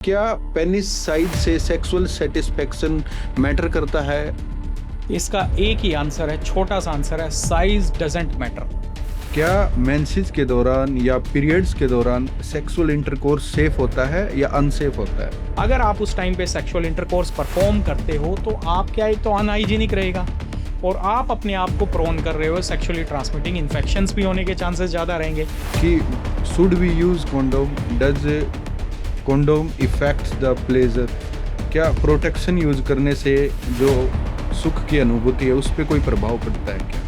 क्या penis size से sexual satisfaction matter करता है? इसका एक ही आंसर है, छोटा सा आंसर है, साइज डजंट मैटर। क्या मेंसेस के दौरान या पीरियड्स के दौरान सेक्सुअल इंटरकोर्स सेफ होता है या अनसेफ होता है? अगर आप उस टाइम पे सेक्सुअल इंटरकोर्स परफॉर्म करते हो तो आप क्या, एक तो अनहाइजीनिक रहेगा और आप अपने आप को प्रोन कर रहे हो सेक्सुअली ट्रांसमिटिंग इन्फेक्शंस भी होने के चांसेस ज़्यादा रहेंगे। कि should we use condom? Does condom effects the pleasure? क्या प्रोटेक्शन यूज करने से जो सुख की अनुभूति है उस पर कोई प्रभाव पड़ता है क्या?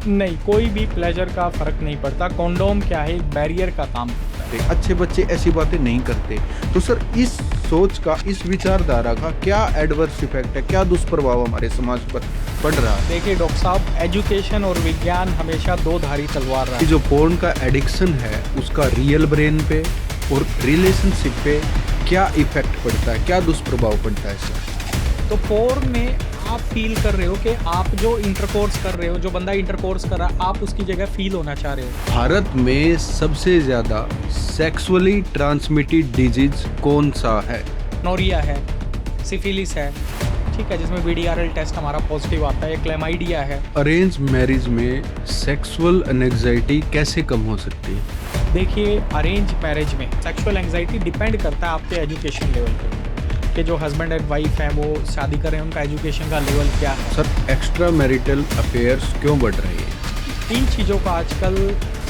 नहीं, कोई भी प्लेजर का फर्क नहीं पड़ता। कॉन्डोम क्या है, एक बैरियर का काम करता है। अच्छे बच्चे ऐसी बातें नहीं करते, तो सर इस सोच का, इस विचारधारा का क्या एडवर्स इफेक्ट है, क्या दुष्प्रभाव हमारे समाज पर पड़ रहा है? देखिए डॉक्टर साहब, एजुकेशन और विज्ञान हमेशा दो धारी तलवार रहा कि है। जो पोर्न का एडिक्शन है उसका रियल ब्रेन पे और रिलेशनशिप पे क्या इफेक्ट पड़ता है, क्या दुष्प्रभाव पड़ता है सर? तो पोर्न में आप फील कर रहे हो कि आप जो इंटरकोर्स कर रहे हो, जो बंदा इंटरकोर्स कर रहा है, आप उसकी जगह फील होना चाह रहे हो। भारत में सबसे ज्यादा सेक्सुअली ट्रांसमिटेड डिजीज कौन सा है? नोरिया है, सिफिलिस है, ठीक है, जिसमें VDRL टेस्ट हमारा पॉजिटिव आता है, क्लेमाइडिया है। अरेंज मैरिज में सेक्सुअल एंजाइटी कैसे कम हो सकती है? देखिए, अरेंज मैरिज में सेक्सुअल एंजाइटी डिपेंड करता है आपके एजुकेशन लेवल पे, कि जो हस्बैंड एंड वाइफ है वो शादी कर रहे हैं, उनका एजुकेशन का लेवल क्या है। सर एक्स्ट्रा मैरिटल अफेयर्स क्यों बढ़ रही है? इन चीज़ों का आजकल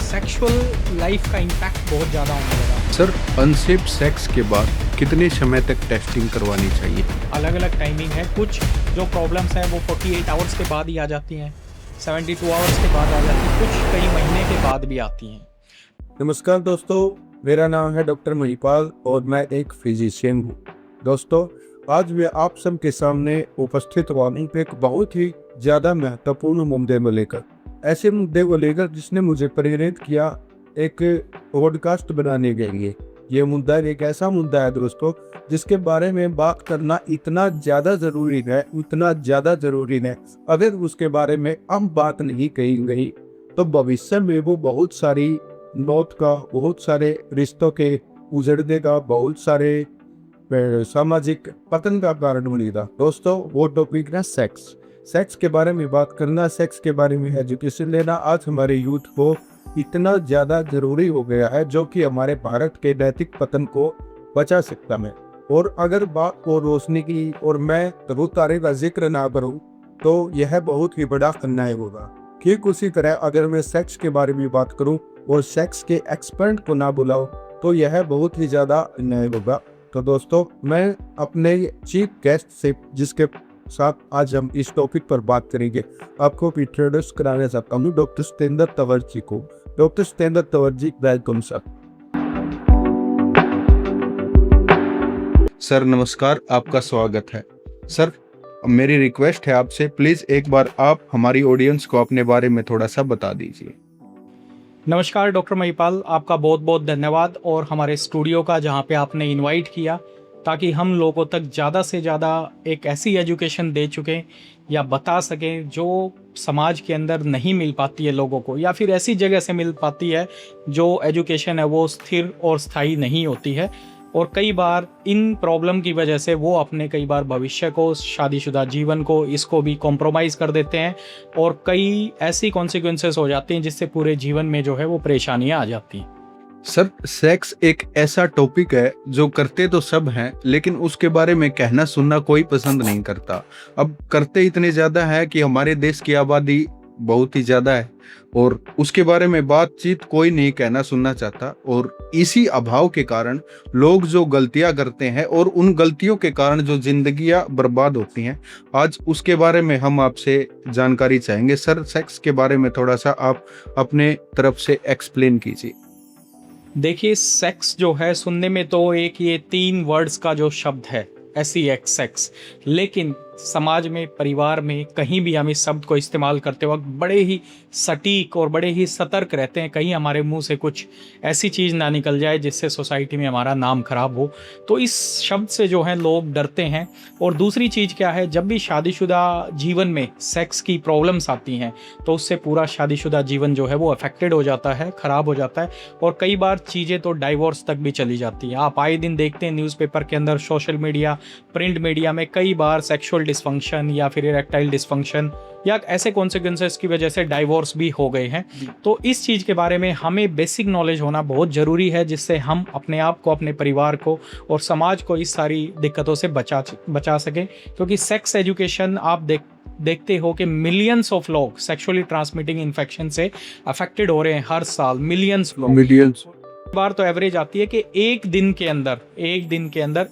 सेक्सुअल लाइफ का इम्पैक्ट बहुत ज़्यादा होने लगा। सर अनसेफ सेक्स के बाद कितने समय तक टेस्टिंग करवानी चाहिए? अलग अलग टाइमिंग है, कुछ जो प्रॉब्लम्स हैं वो 48 आवर्स के बाद ही आ जाती हैं, 72 आवर्स के बाद आ जाती हैं, कुछ कई महीने के बाद भी आती हैं। नमस्कार दोस्तों, मेरा नाम है डॉक्टर महिपाल और मैं एक फिजिशियन हूँ। दोस्तों, आज मैं आप सबके सामने उपस्थित हुआ हूँ एक बहुत ही ज़्यादा महत्वपूर्ण मुद्दे को लेकर, ऐसे मुद्दे को लेकर जिसने मुझे प्रेरित किया एक पॉडकास्ट बनाने के लिए। ये मुद्दा एक ऐसा मुद्दा है दोस्तों जिसके बारे में बात करना इतना ज़्यादा ज़रूरी है, उतना ज़्यादा ज़रूरी है। अगर उसके बारे में अब बात नहीं कही गई तो भविष्य में वो बहुत सारी मौत का, बहुत सारे रिश्तों के उजड़ने का, बहुत सारे सामाजिक पतन का कारण बनेगा। दोस्तों, वो टॉपिक है सेक्स। सेक्स के बारे में बात करना, सेक्स के बारे में एजुकेशन लेना आज हमारे यूथ को इतना ज़्यादा ज़रूरी हो गया है, जो कि हमारे भारत के नैतिक पतन को बचा सकता है। और अगर बात को रोशनी की और मैं तरोतारे का जिक्र ना करूँ तो यह बहुत ही बड़ा अन्याय होगा। ठीक उसी तरह अगर मैं सेक्स के बारे में बात करूँ और सेक्स के एक्सपर्ट को ना बुलाऊं तो यह बहुत ही ज़्यादा अन्याय होगा। तो दोस्तों, मैं अपने चीफ गेस्ट से, जिसके साथ आज हम इस टॉपिक पर बात करेंगे, आपको इंट्रोड्यूस कराना चाहता हूँ डॉक्टर सतेंद्र तंवर जी को। Doctor Satendra Tanwar ji, welcome sir. Sir नमस्कार, आपका स्वागत है। सर मेरी रिक्वेस्ट है आपसे, प्लीज एक बार आप हमारी ऑडियंस को अपने बारे में थोड़ा सा बता दीजिए। नमस्कार डॉक्टर महिपाल, आपका बहुत बहुत धन्यवाद और हमारे स्टूडियो का, जहाँ पे आपने इनवाइट किया ताकि हम लोगों तक ज़्यादा से ज़्यादा एक ऐसी एजुकेशन दे चुके या बता सकें जो समाज के अंदर नहीं मिल पाती है लोगों को, या फिर ऐसी जगह से मिल पाती है जो एजुकेशन है वो स्थिर और स्थायी नहीं होती है। और कई बार इन प्रॉब्लम की वजह से वो अपने कई बार भविष्य को, शादीशुदा जीवन को, इसको भी कॉम्प्रोमाइज़ कर देते हैं और कई ऐसी कॉन्सिक्वेंसेस हो जाती हैं जिससे पूरे जीवन में जो है वो परेशानियां आ जाती हैं। सर सेक्स एक ऐसा टॉपिक है जो करते तो सब हैं, लेकिन उसके बारे में कहना सुनना कोई पसंद नहीं करता। अब करते इतने ज़्यादा है कि हमारे देश की आबादी बहुत ही ज़्यादा है और उसके बारे में बातचीत कोई नहीं कहना सुनना चाहता। और इसी अभाव के कारण लोग जो गलतियां करते हैं और उन गलतियों के कारण जो जिंदगियां बर्बाद होती हैं, आज उसके बारे में हम आपसे जानकारी चाहेंगे। सर सेक्स के बारे में थोड़ा सा आप अपने तरफ से एक्सप्लेन कीजिए। देखिए, सेक्स जो है सुनने में तो एक ये 3 वर्ड्स का जो शब्द है, SEX सेक्स, लेकिन समाज में, परिवार में, कहीं भी हम इस शब्द को इस्तेमाल करते वक्त बड़े ही सटीक और बड़े ही सतर्क रहते हैं, कहीं हमारे मुंह से कुछ ऐसी चीज़ ना निकल जाए जिससे सोसाइटी में हमारा नाम खराब हो। तो इस शब्द से जो है लोग डरते हैं। और दूसरी चीज़ क्या है, जब भी शादीशुदा जीवन में सेक्स की प्रॉब्लम्स आती हैं तो उससे पूरा शादीशुदा जीवन जो है वो अफेक्टेड हो जाता है, ख़राब हो जाता है, और कई बार चीज़ें तो डाइवोर्स तक भी चली जाती हैं। आप आए दिन देखते हैं न्यूज़पेपर के अंदर, सोशल मीडिया, प्रिंट मीडिया में कई बार सेक्सुअल डिस्फंक्शन या फिर इरेक्टाइल डिस्फंक्शन या ऐसे कॉन्सिक्वेंसेस की वजह से डाइवोर्स भी हो गए हैं। तो इस चीज़ के बारे में हमें बेसिक नॉलेज होना बहुत ज़रूरी है, जिससे हम अपने आप को, अपने परिवार को और समाज को इस सारी दिक्कतों से बचा सकें। क्योंकि सेक्स एजुकेशन आप देखते हो कि मिलियंस ऑफ लोग सेक्सुअली ट्रांसमिटिंग इन्फेक्शन से अफेक्टेड हो रहे हैं हर साल, मिलियंस लोग। मिलियंस बार तो एवरेज आती है कि एक दिन के अंदर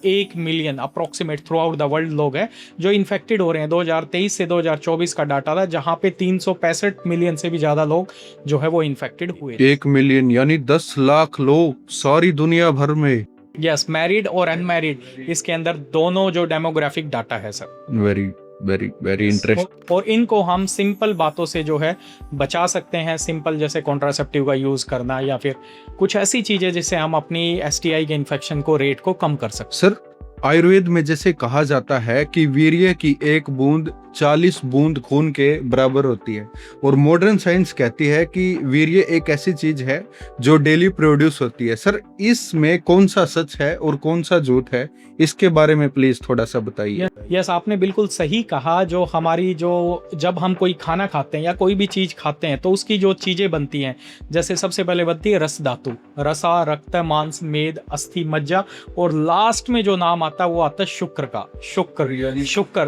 1 million approximate through out the world लोग हैं जो इन्फेक्टेड हो रहे हैं। 2023 से 2024 का डाटा था, जहां पे 365 मिलियन से भी ज़्यादा लोग जो है वो इन्फेक्टेड हुए। 1 मिलियन यानी 10 लाख लोग सारी दुनिया भर में। यस, मैरिड और अनमैरिड, इसके अंदर दोनों जो डेमोग्राफिक डाटा है sir. Very very very interesting. और इनको हम सिंपल बातों से जो है बचा सकते हैं। सिंपल जैसे कॉन्ट्रासेप्टिव का यूज़ करना या फिर कुछ ऐसी चीज़ें जिससे हम अपनी एसटीआई के इन्फेक्शन को रेट को कम कर सकते हैं। सर, आयुर्वेद में जैसे कहा जाता है कि वीर्य की एक बूंद 40 बूंद खून के बराबर होती है, और मॉडर्न साइंस कहती है कि वीर्य एक ऐसी चीज है जो डेली प्रोड्यूस होती है। सर, इसमें कौन सा सच है और कौन सा झूठ है, इसके बारे में प्लीज थोड़ा सा बताइए। यस, आपने बिल्कुल सही कहा। जब हम कोई खाना खाते हैं या कोई भी चीज़ खाते हैं तो उसकी जो चीज़ें बनती हैं, जैसे सबसे पहले बनती है रस धातु, रसा, रक्त, मांस, मेद, अस्थि, मज्जा, और लास्ट में जो नाम आता है वो आता है शुक्र का।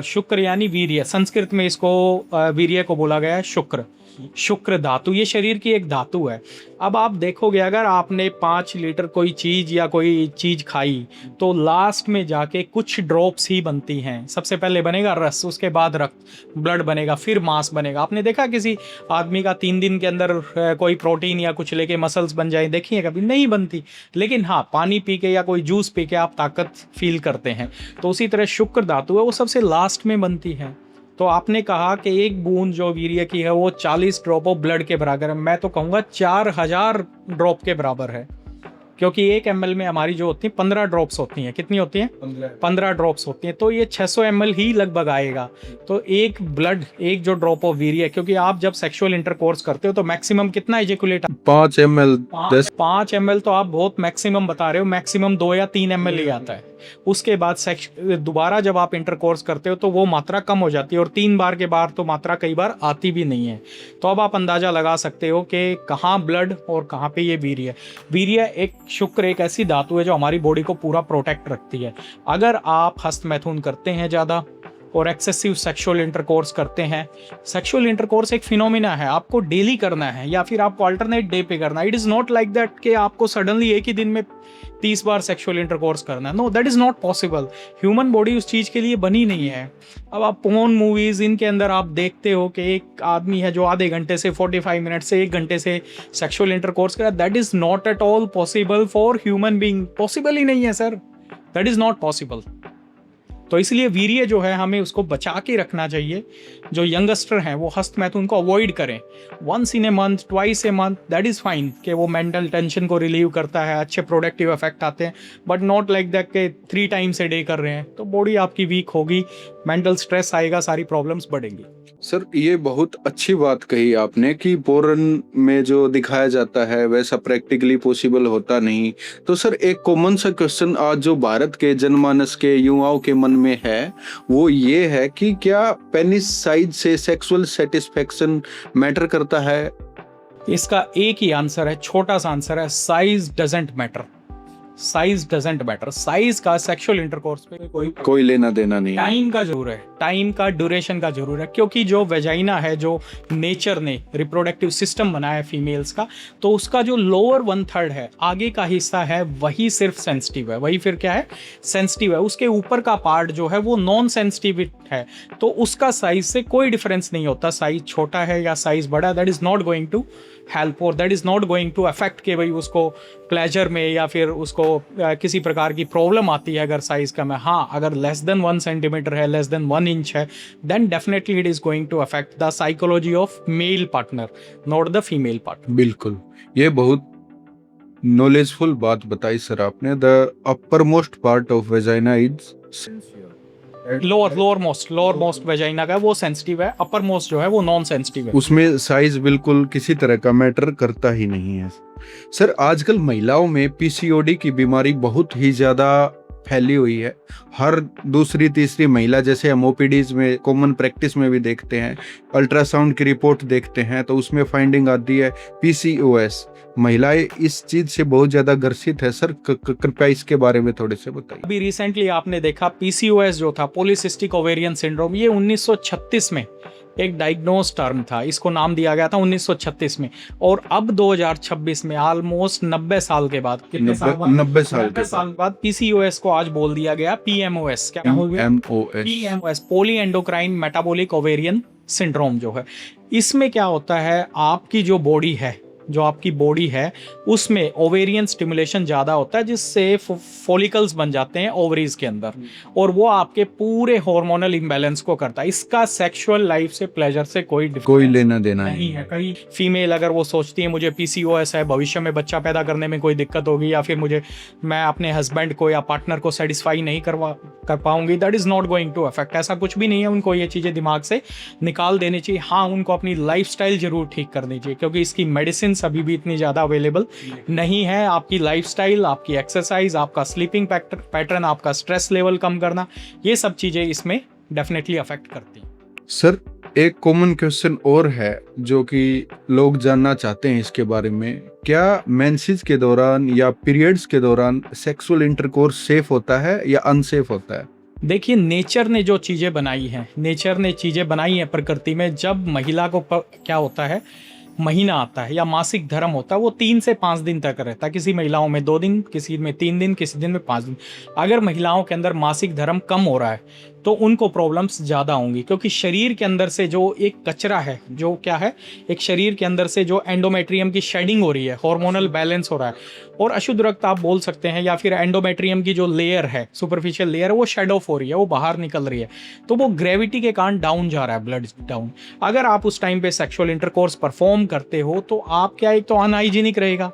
शुक्र यानी वीर्य। संस्कृत में इसको वीर्य को बोला गया है शुक्र धातु। ये शरीर की एक धातु है। अब आप देखोगे, अगर आपने 5 लीटर कोई चीज़ खाई तो लास्ट में जाके कुछ ड्रॉप्स ही बनती हैं। सबसे पहले बनेगा रस, उसके बाद रक्त, ब्लड बनेगा, फिर मांस बनेगा। आपने देखा किसी आदमी का 3 दिन के अंदर कोई प्रोटीन या कुछ लेके मसल्स बन जाए? देखिए, कभी नहीं बनती। लेकिन हाँ, पानी पी के या कोई जूस पी के आप ताकत फील करते हैं। तो उसी तरह शुक्र धातु है, वो सबसे लास्ट में बनती है। तो आपने कहा कि एक बूंद जो वीर्य की है वो 40 ड्रॉप ऑफ ब्लड के बराबर है। मैं तो कहूँगा 4000 ड्रॉप के बराबर है, क्योंकि 1 ml में हमारी जो होती है 15 ड्रॉप्स होती हैं। कितनी होती हैं? 15 ड्रॉप्स होती हैं। तो ये 600 ml ही लगभग आएगा। तो एक जो ड्रॉप ऑफ वीर्य, क्योंकि आप जब सेक्सुअल इंटरकोर्स करते हो तो मैक्सिमम कितना इजेकुलेट? 5 ml। 5 ml तो आप बहुत मैक्सिमम बता रहे हो। मैक्सिमम 2 या 3 ml ही आता है। उसके बाद दोबारा जब आप इंटरकोर्स करते हो तो वो मात्रा कम हो जाती है, और 3 बार के बाद तो मात्रा कई बार आती भी नहीं है। तो अब आप अंदाजा लगा सकते हो कि कहाँ ब्लड और कहाँ पे ये वीर्य। शुक्र एक ऐसी धातु है जो हमारी बॉडी को पूरा प्रोटेक्ट रखती है। अगर आप हस्तमैथुन करते हैं ज़्यादा और एक्सेसिव सेक्सुअल इंटरकोर्स करते हैं, सेक्सुअल इंटरकोर्स एक फिनोमिना है, आपको डेली करना है या फिर आपको अल्टरनेट डे पे करना है। It is not like that कि आपको सडनली एक ही दिन में 30 बार सेक्सुअल इंटरकोर्स करना है। No, that is not possible. Human body उस चीज़ के लिए बनी नहीं है। अब आप पोर्न मूवीज़, इनके अंदर आप देखते हो कि एक आदमी है जो आधे घंटे से 45 मिनट से 1 घंटे से सेक्सुअल इंटरकोर्स कर रहा है। That is not at all possible for human being. Possible ही नहीं है sir, that is not possible. तो इसलिए वीर्य जो है हमें उसको बचा के रखना चाहिए। जो यंगस्टर हैं वो हस्तमैथुन को अवॉइड करें। 1 in a month, 2 a month, that is fine, कि वो मेंटल टेंशन को रिलीव करता है, अच्छे प्रोडक्टिव इफेक्ट आते हैं। बट नॉट लाइक दैट के 3 times a day कर रहे हैं, तो बॉडी आपकी वीक होगी, मेंटल स्ट्रेस आएगा, सारी प्रॉब्लम्स बढ़ेंगी। सर, ये बहुत अच्छी बात कही आपने कि पोर्न में जो दिखाया जाता है वैसा प्रैक्टिकली पॉसिबल होता नहीं। तो सर, एक कॉमन सा क्वेश्चन आज जो भारत के जनमानस के युवाओं के मन में है वो ये है कि क्या पेनिस साइज से सेक्सुअल सेटिस्फेक्शन मैटर करता है? इसका एक ही आंसर है, छोटा सा आंसर है, size doesn't matter. Size doesn't matter. Size का सेक्सुअल इंटरकोर्स पे कोई लेना देना नहीं है। टाइम का जरूर है, टाइम का, ड्यूरेशन का जरूर है। क्योंकि जो वेजाइना है, जो नेचर ने रिप्रोडक्टिव सिस्टम बनाया है फीमेल्स का, तो उसका जो लोअर 1/3 है, आगे का हिस्सा है, वही सिर्फ सेंसिटिव है। वही फिर क्या है? सेंसिटिव है। उसके ऊपर का पार्ट जो है वो नॉन सेंसिटिव है। तो उसका साइज से कोई डिफरेंस नहीं होता, साइज छोटा है या साइज बड़ा, that is not going to help, और that is not going to affect कि भाई उसको प्लेजर में या फिर उसको किसी प्रकार की प्रॉब्लम आती है अगर साइज़ कम है। हाँ, अगर लेस देन 1 सेंटीमीटर है, लेस देन 1 इंच है, then definitely it is going to affect the psychology of male partner, not the female partner. बिल्कुल, ये बहुत नॉलेजफुल बात बताई सर आपने। The upper most part of vagina is lower most vagina का वो sensitive है, अपर मोस्ट जो है वो नॉन सेंसिटिव है। उसमें साइज बिल्कुल किसी तरह का मैटर करता ही नहीं है। सर आजकल महिलाओं में पीसीओडी की बीमारी बहुत ही ज्यादा फैली हुई है। हर दूसरी तीसरी महिला, जैसे हम ओपीडीज में कॉमन प्रैक्टिस में भी देखते हैं, अल्ट्रासाउंड की रिपोर्ट देखते हैं तो उसमें फाइंडिंग आती है पीसीओएस। महिलाएं इस चीज से बहुत ज्यादा ग्रसित है। सर कृपया इसके बारे में थोड़े से बताइए। अभी रिसेंटली आपने देखा पीसीओएस जो था, पॉलीसिस्टिक ओवेरियन सिंड्रोम, ये 1936 में एक डायग्नोज टर्म था, इसको नाम दिया गया था 1936 में, और अब 2026 में ऑलमोस्ट 90 साल के बाद, कितने साल बाद? 90 साल के बाद पीसीओएस को आज बोल दिया गया पीएमओएस। क्या हो गया? PMOS, poly endocrine metabolic ovarian syndrome जो है। इसमें क्या होता है, आपकी जो बॉडी है, जो आपकी बॉडी है उसमें ओवेरियन स्टिमुलेशन ज़्यादा होता है, जिससे फॉलिकल्स बन जाते हैं ओवरीज के अंदर, और वो आपके पूरे हार्मोनल इम्बैलेंस को करता है। इसका सेक्सुअल लाइफ से, प्लेजर से कोई लेना देना नहीं है। कई फीमेल अगर वो सोचती है मुझे पीसीओएस है, भविष्य में बच्चा पैदा करने में कोई दिक्कत होगी, या फिर मैं अपने हस्बैंड को या पार्टनर को सेटिस्फाई नहीं कर पाऊंगी, that is not going to affect. ऐसा कुछ भी नहीं है, उनको ये चीज़ें दिमाग से निकाल देनी चाहिए। हाँ, उनको अपनी लाइफस्टाइल जरूर ठीक करनी चाहिए, क्योंकि इसकी मेडिसिन अभी भी इतनी ज़्यादा अवेलेबल नहीं है। आपकी लाइफस्टाइल, आपकी एक्सरसाइज, आपका स्लीपिंग पैटर्न, आपका स्ट्रेस लेवल कम करना, ये सब चीज़ें इसमें डेफिनेटली अफेक्ट करती हैं। सर एक कॉमन क्वेश्चन और है जो कि लोग जानना चाहते हैं इसके बारे में, क्या मेंसेस के दौरान या पीरियड्स के दौरान सेक्सुअल इंटरकोर्स सेफ होता है या अनसेफ होता है? देखिए, नेचर ने जो चीज़ें बनाई हैं, नेचर ने चीज़ें बनाई हैं प्रकृति में, जब महिला को क्या होता है, महीना आता है या मासिक धर्म होता है, वो 3 से 5 दिन तक रहता है। किसी महिलाओं में 2 दिन, किसी में 3 दिन, किसी दिन में 5 दिन। अगर महिलाओं के अंदर मासिक धर्म कम हो रहा है तो उनको प्रॉब्लम्स ज़्यादा होंगी, क्योंकि शरीर के अंदर से जो एक कचरा है, जो क्या है, एक शरीर के अंदर से जो एंडोमेट्रियम की शेडिंग हो रही है, हार्मोनल बैलेंस हो रहा है, और अशुद्ध रक्त आप बोल सकते हैं, या फिर एंडोमेट्रियम की जो लेयर है, सुपरफिशियल लेयर है, वो शेड ऑफ हो रही है, वो बाहर निकल रही है, तो वो ग्रेविटी के कारण डाउन जा रहा है, ब्लड डाउन। अगर आप उस टाइम पे सेक्सुअल इंटरकोर्स परफॉर्म करते हो तो आप क्या, एक तो अनहाइजीनिक रहेगा,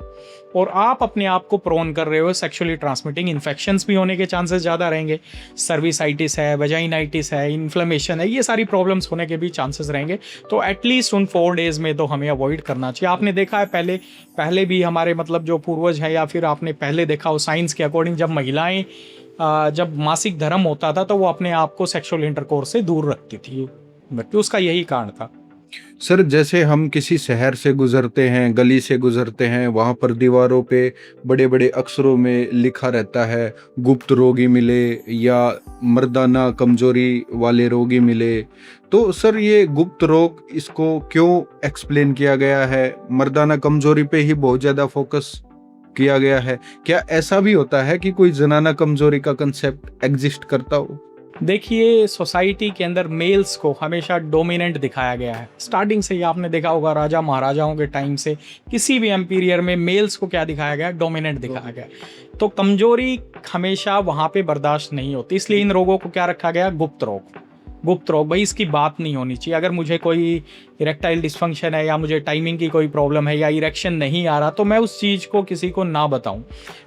और आप अपने आप को प्रोन कर रहे हो सेक्सुअली ट्रांसमिटिंग इन्फेक्शंस भी होने के चांसेस ज़्यादा रहेंगे। सर्विसाइटिस है, वेजाइनाइटिस है, इन्फ्लेमेशन है, ये सारी प्रॉब्लम्स होने के भी चांसेस रहेंगे। तो एटलीस्ट उन 4 डेज़ में तो हमें अवॉइड करना चाहिए। आपने देखा है पहले भी हमारे मतलब जो पूर्वज हैं, या फिर आपने पहले देखा हो साइंस के अकॉर्डिंग, जब महिलाएं जब मासिक धर्म होता था तो वो अपने आप को सेक्सुअल इंटरकोर्स से दूर रखती थी, बल्कि उसका यही कारण था। सर जैसे हम किसी शहर से गुजरते हैं, गली से गुजरते हैं, वहाँ पर दीवारों पे बड़े बड़े अक्षरों में लिखा रहता है गुप्त रोगी मिले या मर्दाना कमजोरी वाले रोगी मिले, तो सर ये गुप्त रोग, इसको क्यों एक्सप्लेन किया गया है? मर्दाना कमजोरी पे ही बहुत ज़्यादा फोकस किया गया है। क्या ऐसा भी होता है कि कोई जनाना कमजोरी का कंसेप्ट एग्जिस्ट करता हो? देखिए, सोसाइटी के अंदर मेल्स को हमेशा डोमिनेंट दिखाया गया है। स्टार्टिंग से ही आपने देखा होगा, राजा महाराजाओं के टाइम से किसी भी एम्पीरियर में मेल्स को क्या दिखाया गया, डोमिनेंट दिखाया गया। तो कमजोरी हमेशा वहाँ पे बर्दाश्त नहीं होती, इसलिए इन रोगों को क्या रखा गया, गुप्त रोग। गुप्त रोग, भाई इसकी बात नहीं होनी चाहिए। अगर मुझे कोई इरेक्टाइल डिस्फंक्शन है, या मुझे टाइमिंग की कोई प्रॉब्लम है, या इरेक्शन नहीं आ रहा, तो मैं उस चीज़ को किसी को ना बताऊं,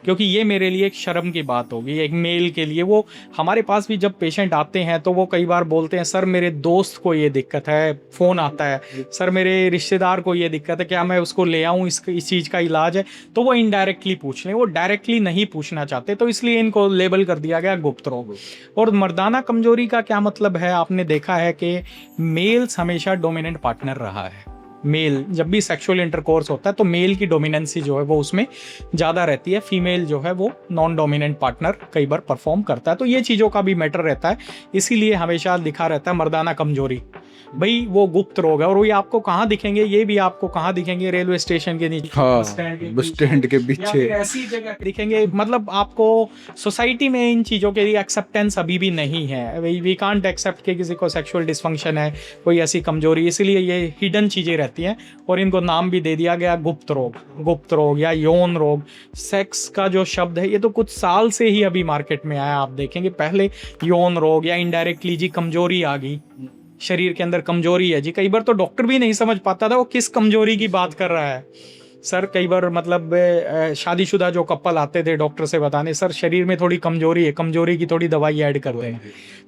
क्योंकि ये मेरे लिए एक शर्म की बात होगी, एक मेल के लिए। वो हमारे पास भी जब पेशेंट आते हैं तो वो कई बार बोलते हैं, सर मेरे दोस्त को ये दिक्कत है, फ़ोन आता है, सर मेरे रिश्तेदार को ये दिक्कत है, क्या मैं उसको ले आऊँ, इस चीज़ का इलाज है? तो वो इनडायरेक्टली पूछ लें, वो डायरेक्टली नहीं पूछना चाहते, तो इसलिए इनको लेबल कर दिया गया गुप्त रोग। और मर्दाना कमजोरी का क्या मतलब है, आपने देखा है कि मेल्स हमेशा डोमिनेंट पार्टनर रहा है। मेल जब भी सेक्सुअल इंटरकोर्स होता है तो मेल की डोमिनेंसी जो है वो उसमें ज़्यादा रहती है, फीमेल जो है वो नॉन डोमिनेंट पार्टनर कई बार परफॉर्म करता है। तो ये चीज़ों का भी मैटर रहता है, इसीलिए हमेशा लिखा रहता है मर्दाना कमजोरी। भाई वो गुप्त रोग है। और ये आपको कहाँ दिखेंगे, ये भी आपको कहाँ दिखेंगे, रेलवे स्टेशन के नीचे, हाँ, बस स्टैंड के या पीछे। फिर ऐसी जगह दिखेंगे। मतलब आपको सोसाइटी में इन चीज़ों के लिए एक्सेप्टेंस अभी भी नहीं है। वी कांट एक्सेप्ट कि किसी को सेक्सुअल डिसफंक्शन है, कोई ऐसी कमजोरी, इसलिए ये हिडन चीज़ें रहती हैं और इनको नाम भी दे दिया गया गुप्त रोग या यौन रोग। सेक्स का जो शब्द है ये तो कुछ साल से ही अभी मार्केट में आया। आप देखेंगे पहले यौन रोग या इनडायरेक्टली जी कमजोरी आ गई, शरीर के अंदर कमजोरी है जी। कई बार तो डॉक्टर भी नहीं समझ पाता था वो किस कमजोरी की बात कर रहा है। सर कई बार मतलब शादीशुदा जो कपल आते थे डॉक्टर से बताने, सर शरीर में थोड़ी कमजोरी है, कमजोरी की थोड़ी दवाई ऐड कर दें।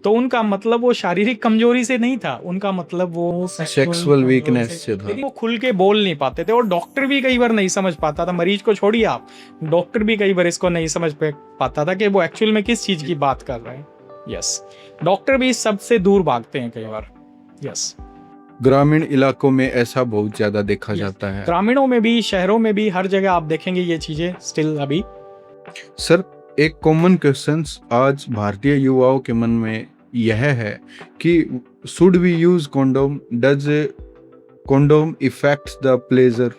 तो उनका मतलब वो शारीरिक कमजोरी से नहीं था, उनका मतलब वो सेक्सुअल वीकनेस से था। लेकिन वो खुल के बोल नहीं पाते थे और डॉक्टर भी कई बार नहीं समझ पाता था। मरीज को छोड़िए आप, डॉक्टर भी कई बार इसको नहीं समझ पाता था कि वो एक्चुअल में किस चीज की बात कर रहे हैं। यस, डॉक्टर भी इस सब से दूर भागते हैं कई बार। यस, ग्रामीण इलाकों में ऐसा बहुत ज्यादा देखा जाता है। ग्रामीणों में भी, शहरों में भी, हर जगह आप देखेंगे ये चीजें स्टिल अभी। सर एक कॉमन क्वेश्चन आज भारतीय युवाओं के मन में यह है कि should we use condom, does condom effects the pleasure?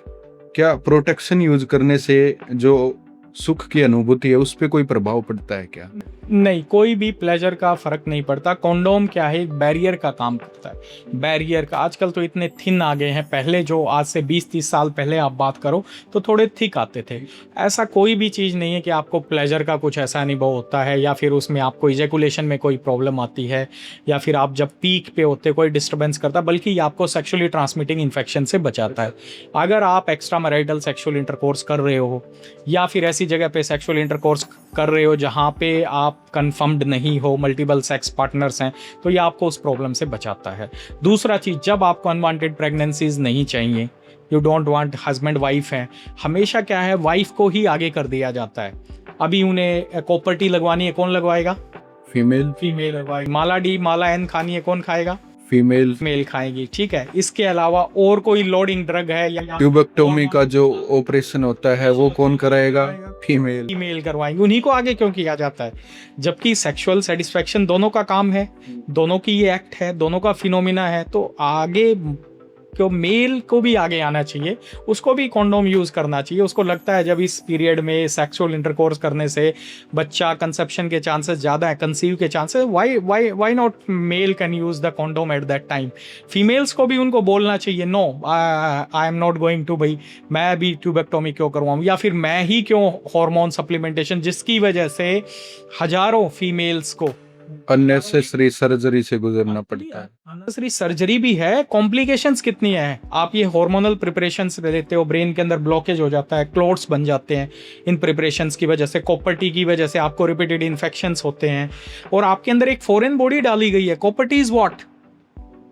क्या प्रोटेक्शन यूज करने से जो सुख की अनुभूति है उस पर कोई प्रभाव पड़ता है क्या? नहीं, कोई भी प्लेजर का फर्क नहीं पड़ता। कॉन्डोम क्या है, बैरियर का काम करता है। बैरियर का आजकल तो इतने थिन आ गए हैं, पहले जो आज से 20-30 साल पहले आप बात करो तो थोड़े थिक आते थे। ऐसा कोई भी चीज़ नहीं है कि आपको प्लेजर का कुछ ऐसा अनुभव होता है या फिर उसमें आपको इजैकुलेशन में कोई प्रॉब्लम आती है या फिर आप जब पीक पे होते कोई डिस्टर्बेंस करता, बल्कि ये आपको सेक्सुअली ट्रांसमिटिंग इन्फेक्शन से बचाता है। अगर आप एक्स्ट्रा मैरिटल सेक्सुअल इंटरकोर्स कर रहे हो या फिर ऐसी जगह पे सेक्सुअल इंटरकोर्स कर रहे हो जहाँ पे आप कन्फर्म्ड नहीं हो, मल्टीपल सेक्स पार्टनर्स हैं, तो ये आपको उस प्रॉब्लम से बचाता है। दूसरा चीज़, जब आपको अनवांटेड प्रेगनेंसीज नहीं चाहिए, you don't want, husband wife है, हमेशा क्या है वाइफ को ही आगे कर दिया जाता है। अभी उन्हें कॉपर टी लगवानी है, कौन लगवाएगा? फीमेल लगवाएगी। माला डी माला एन खानी है, कौन खाएगा? फीमेल खाएगी। ठीक है, इसके अलावा और कोई लोडिंग ड्रग है या ट्यूबेक्टोमी का जो ऑपरेशन होता है वो कौन कराएगा? फीमेल करवाएंगे। उन्हीं को आगे क्यों किया जाता है? जबकि सेक्सुअल सेटिस्फेक्शन दोनों का काम है, दोनों की ये एक्ट है, दोनों का फिनोमिना है, तो आगे क्यों मेल को भी आगे आना चाहिए, उसको भी कॉन्डोम यूज़ करना चाहिए। उसको लगता है जब इस पीरियड में सेक्सुअल इंटरकोर्स करने से बच्चा कंसेप्शन के चांसेस ज़्यादा है, कंसीव के chances, why not male can use the condom at that time. Females को भी उनको बोलना चाहिए, no I am not going to, भाई मैं भी ट्यूबेक्टोमी क्यों करवाऊँ, या फिर मैं ही क्यों हार्मोन सप्लीमेंटेशन, जिसकी वजह से हजारों फीमेल्स को अननेसेसरी सर्जरी से गुजरना पड़ता है। अननेसेसरी सर्जरी भी है, कॉम्प्लिकेशंस कितनी है। आप ये हार्मोनल प्रिपरेशंस लेते हो, ब्रेन के अंदर ब्लॉकेज हो जाता है, क्लोट्स बन जाते हैं इन प्रिपरेशंस की वजह से, कॉपर टी की वजह से आपको रिपीटेड इन्फेक्शंस होते हैं और आपके अंदर एक फॉरेन बॉडी डाली गई है। Copper T is what?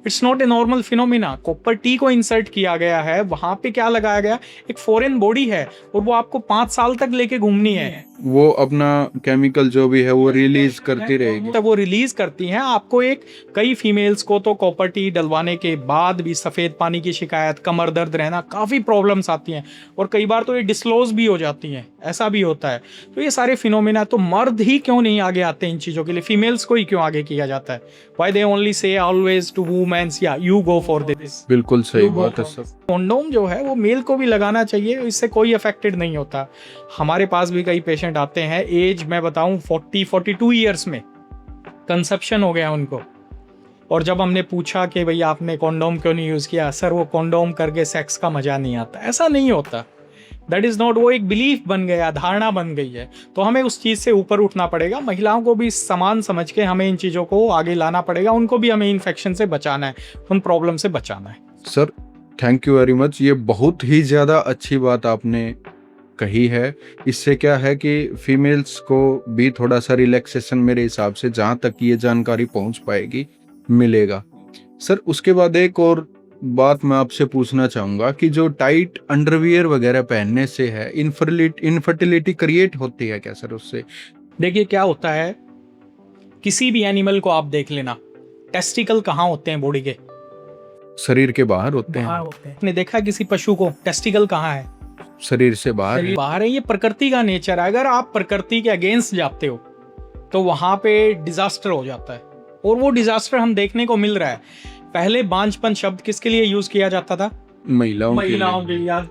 It's not a normal phenomena. Copper T को इंसर्ट किया गया है, वहां पे क्या लगाया गया, एक फॉरेन बॉडी है और वो आपको 5 साल तक लेके घूमनी है। वो अपना केमिकल जो भी है वो रिलीज करती रहेगी, तब वो रिलीज करती हैं आपको। एक कई फीमेल्स को तो कॉपर टी डलवाने के बाद भी सफ़ेद पानी की शिकायत, कमर दर्द रहना, काफ़ी प्रॉब्लम्स आती हैं और कई बार तो ये डिस्क्लोज भी हो जाती हैं, ऐसा भी होता है। तो ये सारे फिनोमिना, तो मर्द ही क्यों नहीं आगे आते इन चीज़ों के लिए, फीमेल्स को ही क्यों आगे किया जाता है? Why they only say always to women's, या यू गो फॉर दिस। बिल्कुल सही बात है सर। कॉन्डोम जो है वो मेल को भी लगाना चाहिए, इससे कोई अफेक्टेड नहीं होता। हमारे पास भी कई पेशेंट आते हैं, एज मैं बताऊं 40-42 ईयर्स में कंसेप्शन हो गया उनको, और जब हमने पूछा कि भई आपने कॉन्डोम क्यों नहीं यूज़ किया, सर वो कॉन्डोम करके सेक्स का मज़ा नहीं आता। ऐसा नहीं होता, दैट इज़ नॉट, वो एक बिलीफ बन गया, धारणा बन गई है। तो हमें उस चीज़ से ऊपर उठना पड़ेगा। महिलाओं को भी समान समझ के हमें इन चीज़ों को आगे लाना पड़ेगा, उनको भी हमें इन्फेक्शन से बचाना है, उन प्रॉब्लम से बचाना है। Sir thank you very much, ये बहुत ही ज़्यादा अच्छी बात आपने कही है। इससे क्या है कि फीमेल्स को भी थोड़ा सा रिलैक्सेशन मेरे हिसाब से, जहाँ तक ये जानकारी पहुँच पाएगी, मिलेगा। सर उसके बाद एक और बात मैं आपसे पूछना चाहूँगा कि जो टाइट अंडरवियर वगैरह पहनने से है इनफर्टिलिटी क्रिएट होती है क्या सर उससे? देखिए क्या होता है, किसी भी एनिमल को आप देख लेना, टेस्टिकल कहाँ होते हैं बॉडी के? शरीर के बाहर होते हैं। आपने देखा किसी पशु को टेस्टिकल कहाँ है? शरीर से बाहर बाहर है। ये प्रकृति का नेचर है। अगर आप प्रकृति के अगेंस्ट जाते हो तो वहां पे डिजास्टर हो जाता है, और वो डिजास्टर हम देखने को मिल रहा है। पहले बांझपन शब्द किसके लिए यूज किया जाता था? महिलाओं के महिलाओं लिए, के लिए,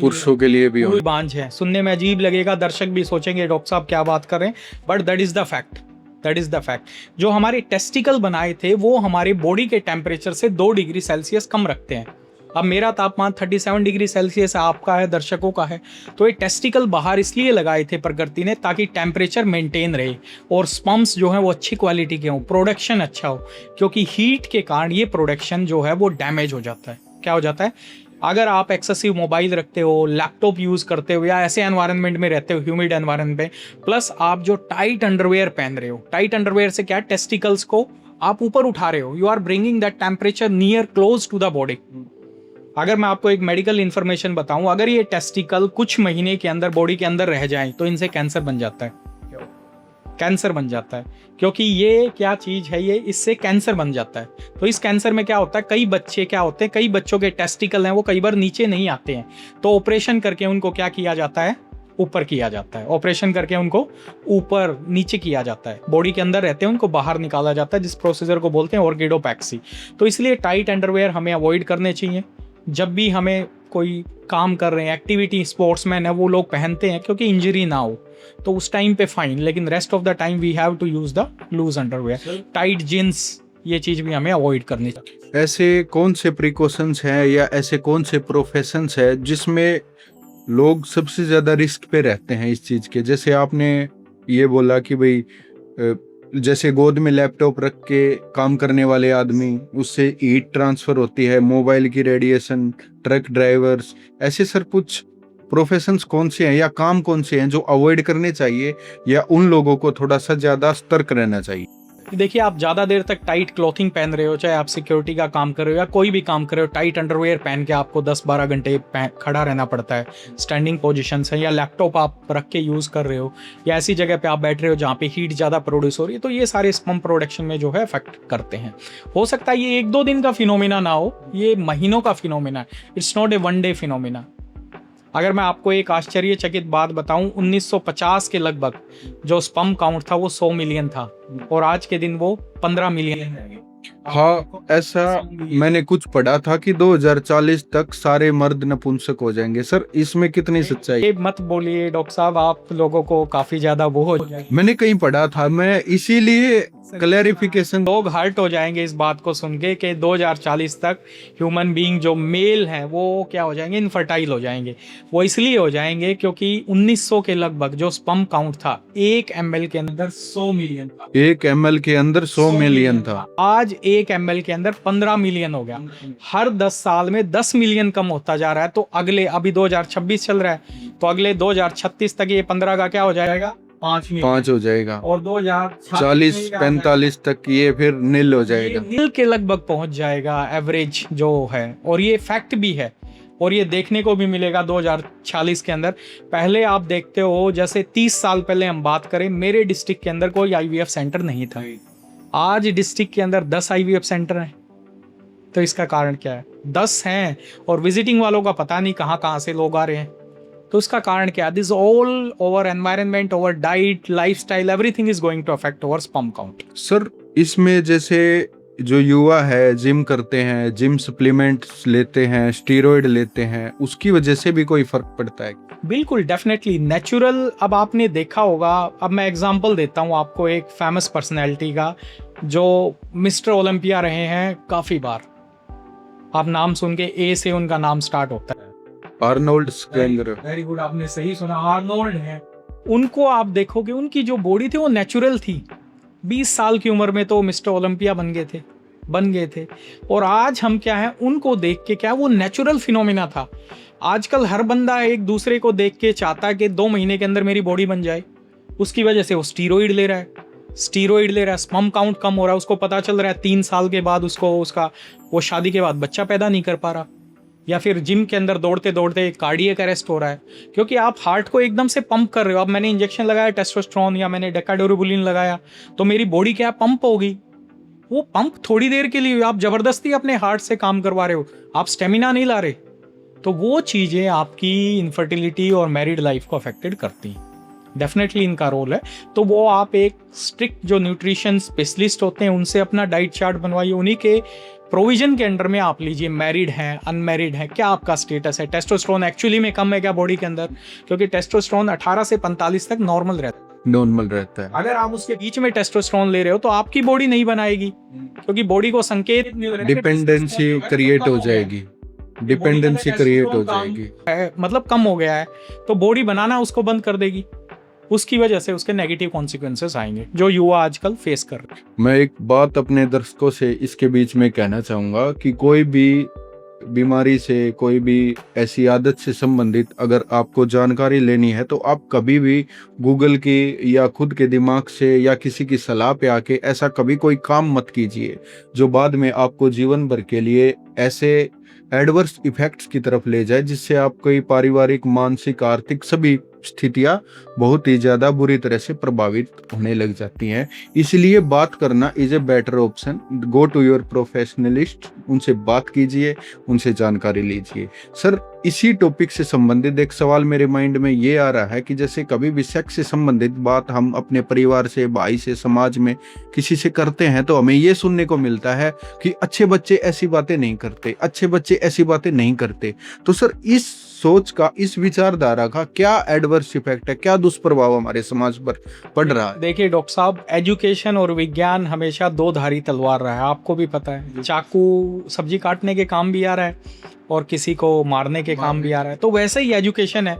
पुरुषों के लिए भी कोई बांझ है। सुनने में अजीब लगेगा, दर्शक भी सोचेंगे डॉक्टर साहब क्या बात कर रहे हैं, but that is the fact, that is the fact. जो हमारे टेस्टिकल बनाए थे वो हमारे बॉडी के टेम्परेचर से 2 डिग्री सेल्सियस कम रखते हैं। अब मेरा तापमान 37 डिग्री सेल्सियस है, आपका है, दर्शकों का है, तो ये टेस्टिकल बाहर इसलिए लगाए थे प्रकृति ने ताकि टेम्परेचर मेंटेन रहे और स्पर्म्स जो है वो अच्छी क्वालिटी के हों, प्रोडक्शन अच्छा हो, क्योंकि हीट के कारण ये प्रोडक्शन जो है वो डैमेज हो जाता है। क्या हो जाता है? अगर आप एक्सेसिव मोबाइल रखते हो, लैपटॉप यूज़ करते हो या ऐसे एनवायरनमेंट में रहते हो, ह्यूमिड एनवायरनमेंट में, प्लस आप जो टाइट अंडरवेयर पहन रहे हो, टाइट अंडरवेयर से क्या, टेस्टिकल्स को आप ऊपर उठा रहे हो, you are bringing that temperature near close to the body. अगर मैं आपको एक मेडिकल इंफॉर्मेशन बताऊं, अगर ये टेस्टिकल कुछ महीने के अंदर बॉडी के अंदर रह जाए तो इनसे कैंसर बन जाता है, कैंसर बन जाता है, क्योंकि ये क्या चीज है, ये इससे कैंसर बन जाता है। तो इस कैंसर में क्या होता है, कई बच्चे क्या होते हैं, कई बच्चों के टेस्टिकल हैं वो कई बार नीचे नहीं आते हैं, तो ऑपरेशन करके उनको क्या किया जाता है, ऊपर किया जाता है, ऑपरेशन करके उनको ऊपर नीचे किया जाता है, बॉडी के अंदर रहते हैं उनको बाहर निकाला जाता है, जिस प्रोसीजर को बोलते हैं ऑर्किडोपैक्सी। तो इसलिए टाइट अंडरवेयर हमें अवॉइड करने चाहिए जब भी हमें कोई काम कर रहे हैं, एक्टिविटी स्पोर्ट्समैन है वो लोग पहनते हैं क्योंकि इंजरी ना हो, तो उस टाइम पे फाइन, लेकिन rest of the time we have to use the loose underwear, tight jeans, ये चीज भी हमें अवॉइड करनी चाहिए। ऐसे कौन से प्रिकॉशंस हैं या ऐसे कौन से प्रोफेशंस है जिसमें लोग सबसे ज्यादा रिस्क पे रहते हैं इस चीज के? जैसे आपने ये बोला कि भाई जैसे गोद में लैपटॉप रख के काम करने वाले आदमी, उससे हीट ट्रांसफर होती है, मोबाइल की रेडिएशन, ट्रक ड्राइवर्स, ऐसे सर कुछ प्रोफेशंस कौन से हैं या काम कौन से हैं जो अवॉइड करने चाहिए या उन लोगों को थोड़ा सा ज्यादा सतर्क रहना चाहिए? देखिए, आप ज़्यादा देर तक टाइट क्लॉथिंग पहन रहे हो, चाहे आप सिक्योरिटी का काम कर रहे हो या कोई भी काम कर रहे हो, टाइट अंडरवेयर पहन के आपको 10-12 घंटे खड़ा रहना पड़ता है, स्टैंडिंग पोजीशन है, या लैपटॉप आप रख के यूज़ कर रहे हो, या ऐसी जगह पे आप बैठ रहे हो जहाँ पे हीट ज़्यादा प्रोड्यूस हो रही है, तो ये सारे स्पर्म प्रोडक्शन में जो है इफेक्ट करते हैं। हो सकता है ये 1-2 दिन का फिनोमिना ना हो, ये महीनों का फिनोमिना है, it's not a one day phenomena. अगर मैं आपको एक आश्चर्यचकित बात बताऊं, 1950 के लगभग जो स्पर्म काउंट था वो 100 मिलियन था और आज के दिन वो 15 मिलियन है। हाँ, ऐसा मैंने कुछ पढ़ा था कि 2040 तक सारे मर्द नपुंसक हो जाएंगे। सर, इसमें कितनी सच्चाई? ये मत बोलिए डॉक्टर साहब, आप लोगों को काफी ज्यादा वो हो जाएगी। मैंने कहीं पढ़ा था, मैं इसीलिए क्लैरिफिकेशन। लोग हर्ट हो जाएंगे इस बात को सुन के कि 2040 तक ह्यूमन बीइंग जो मेल हैं वो क्या हो जाएंगे, इनफर्टाइल हो जाएंगे। वो इसलिए हो जाएंगे क्योंकि 1900 के लगभग जो स्पर्म काउंट था 1 ml के अंदर 100 मिलियन था। 1 ml के अंदर 100 मिलियन था। आज 1 ml के अंदर 15 मिलियन हो गया। हर 10 साल में 10 मिलियन कम होता जा रहा है। तो अगले, अभी 2026 चल रहा है, तो अगले 2036 तक ये 15 का क्या हो जाएगा, 5 हो जाएगा, और 2040-45 तक ये फिर नील हो जाएगा, नील के लगभग पहुंच जाएगा एवरेज जो है। और ये फैक्ट भी है और ये देखने को भी मिलेगा 2040 के अंदर। पहले आप देखते हो, जैसे 30 साल पहले हम बात करें, मेरे डिस्ट्रिक्ट के अंदर कोई IVF सेंटर नहीं था। आज डिस्ट्रिक्ट के अंदर 10 IVF सेंटर हैं। तो इसका कारण क्या है? 10 हैं और विजिटिंग वालों का पता नहीं कहाँ कहाँ से लोग आ रहे हैं। तो इसका कारण क्या है? This all over environment, over diet, lifestyle, everything is going to affect over sperm count. Sir, इसमें जैसे जो युवा है जिम करते हैं, जिम सप्लीमेंट्स लेते हैं, स्टीरॉयड लेते हैं, उसकी वजह से भी कोई फर्क पड़ता है? बिल्कुल, डेफिनेटली नेचुरल। अब आपने देखा होगा, अब मैं एग्जांपल देता हूँ आपको एक फेमस पर्सनैलिटी का जो मिस्टर ओलंपिया रहे हैं काफ़ी बार। आप नाम सुन के ए से उनका नाम स्टार्ट होता है, आर्नोल्ड स्वेंगर। वेरी गुड, आपने सही सुना, आर्नोल्ड है। उनको आप देखोगे, उनकी जो बॉडी थी वो नेचुरल थी। 20 साल की उम्र में तो मिस्टर ओलंपिया बन गए थे। और आज हम क्या है, उनको देख के क्या, वो नेचुरल फिनोमिना था। आजकल हर बंदा एक दूसरे को देख के चाहता है कि 2 महीने के अंदर मेरी बॉडी बन जाए। उसकी वजह से वो स्टीरॉइड ले रहा है, स्पर्म काउंट कम हो रहा है। उसको पता चल रहा है 3 साल के बाद वो शादी के बाद बच्चा पैदा नहीं कर पा रहा, या फिर जिम के अंदर दौड़ते दौड़ते कार्डियक अरेस्ट हो रहा है, क्योंकि आप हार्ट को एकदम से पंप कर रहे हो। अब मैंने इंजेक्शन लगाया टेस्टोस्टेरोन या मैंने डेकाडोरेबुलिन लगाया, तो मेरी बॉडी क्या पंप होगी। वो पंप थोड़ी देर के लिए, आप जबरदस्ती अपने हार्ट से काम करवा रहे हो, आप स्टेमिना नहीं ला रहे। तो वो चीज़ें आपकी इनफर्टिलिटी और मैरिड लाइफ को अफेक्टेड करती हैं। डेफिनेटली इनका रोल है। तो वो आप एक स्ट्रिक्ट जो न्यूट्रिशन स्पेशलिस्ट होते हैं उनसे अपना डाइट चार्ट बनवाइए, उन्हीं के प्रोविजन के अंडर में आप लीजिए, मैरिड हैं, अनमैरिड हैं, क्या आपका स्टेटस है, टेस्टोस्टेरोन एक्चुअली में कम है क्या बॉडी के अंदर, क्योंकि टेस्टोस्टेरोन 18 से 45 तक नॉर्मल रहता है। नॉर्मल रहता है। अगर आप उसके बीच में टेस्टोस्टेरोन ले रहे हो तो आपकी बॉडी नहीं बनाएगी, क्योंकि बॉडी को संकेत मिल रहा है कि डिपेंडेंसी क्रिएट हो जाएगी, डिपेंडेंसी क्रिएट हो जाएगी, मतलब कम हो गया है, तो बॉडी बनाना उसको बंद कर देगी। उसकी वजह से उसके नेगेटिव कॉन्सिक्वेंसेस आएंगे जो युवा आजकल फेस कर रहे हैं। मैं एक बात अपने दर्शकों से इसके बीच में कहना चाहूँगा कि कोई भी बीमारी से, कोई भी ऐसी आदत से संबंधित अगर आपको जानकारी लेनी है तो आप कभी भी गूगल की या खुद के दिमाग से या किसी की सलाह पे आके ऐसा कभी कोई काम मत कीजिए जो बाद में आपको जीवन भर के लिए ऐसे एडवर्स इफेक्ट्स की तरफ ले जाए जिससे आपकी पारिवारिक, मानसिक, आर्थिक सभी स्थितियां बहुत ही ज़्यादा बुरी तरह से प्रभावित होने लग जाती हैं। इसलिए बात करना is a better option. Go to your professionalist, उनसे बात कीजिए, उनसे जानकारी लीजिए। सर, इसी टॉपिक से संबंधित एक सवाल मेरे माइंड में ये आ रहा है कि जैसे कभी भी सेक्स से संबंधित बात हम अपने परिवार से, भाई से, समाज में किसी से करते हैं तो हमें ये सुनने को मिलता है कि अच्छे बच्चे ऐसी बातें नहीं करते, अच्छे बच्चे ऐसी बातें नहीं करते। तो सर, इस सोच का, इस विचारधारा का क्या एडवर्स इफेक्ट है, क्या दुष्प्रभाव हमारे समाज पर पड़ रहा है? देखिए डॉक्टर साहब, एजुकेशन और विज्ञान हमेशा दो धारी तलवार रहा है, आपको भी पता है। चाकू सब्जी काटने के काम भी आ रहा है और किसी को मारने के काम भी आ रहा है। तो वैसे ही एजुकेशन है।